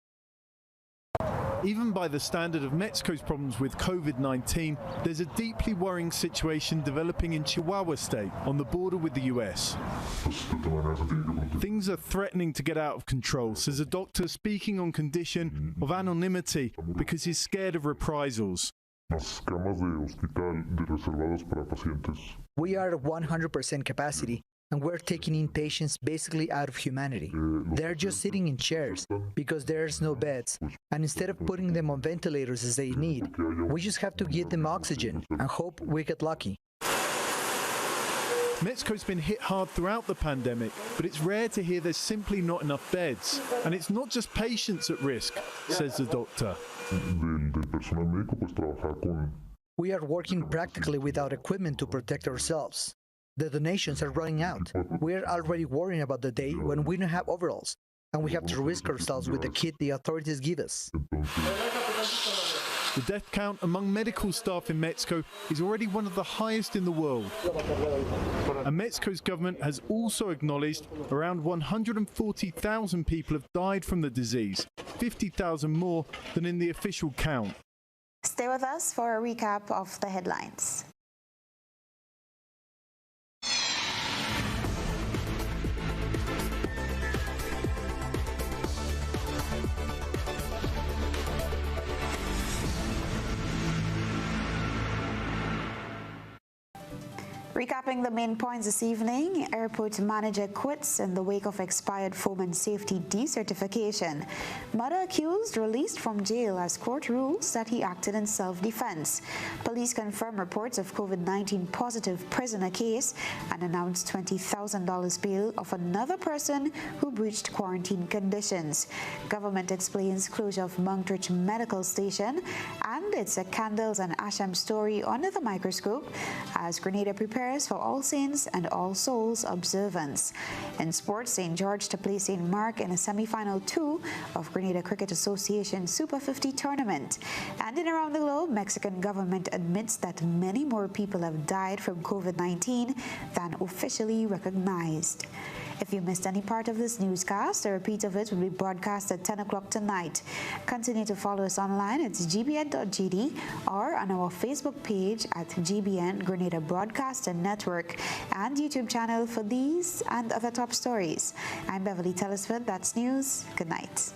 Even by the standard of Mexico's problems with COVID-19, there's a deeply worrying situation developing in Chihuahua State on the border with the US. Things are threatening to get out of control, says a doctor speaking on condition of anonymity because he's scared of reprisals. We are at 100% capacity, and we're taking in patients basically out of humanity. They're just sitting in chairs because there's no beds, and instead of putting them on ventilators as they need, we just have to give them oxygen and hope we get lucky. Mexico's been hit hard throughout the pandemic, but it's rare to hear there's simply not enough beds. And it's not just patients at risk, says the doctor. We are working practically without equipment to protect ourselves. The donations are running out. We're already worrying about the day when we don't have overalls, and we have to risk ourselves with the kit the authorities give us. The death count among medical staff in Mexico is already one of the highest in the world. And Mexico's government has also acknowledged around 140,000 people have died from the disease, 50,000 more than in the official count. Stay with us for a recap of the headlines. Recapping the main points this evening, airport manager quits in the wake of expired foreman safety decertification. Mother accused released from jail as court rules that he acted in self-defense. Police confirm reports of COVID-19 positive prisoner case and announced $20,000 bail of another person who breached quarantine conditions. Government explains closure of Monkridge Medical Station, and it's a candles and asham story under the microscope as Grenada prepares for All Saints and All Souls observance. In sports, St. George to play St. Mark in a semi-final 2 of Grenada Cricket Association Super 50 tournament. And in around the globe, Mexican government admits that many more people have died from COVID-19 than officially recognized. If you missed any part of this newscast, a repeat of it will be broadcast at 10 o'clock tonight. Continue to follow us online at gbn.gd or on our Facebook page at GBN Grenada Broadcast and Network and YouTube channel for these and other top stories. I'm Beverly Telesford. That's news. Good night.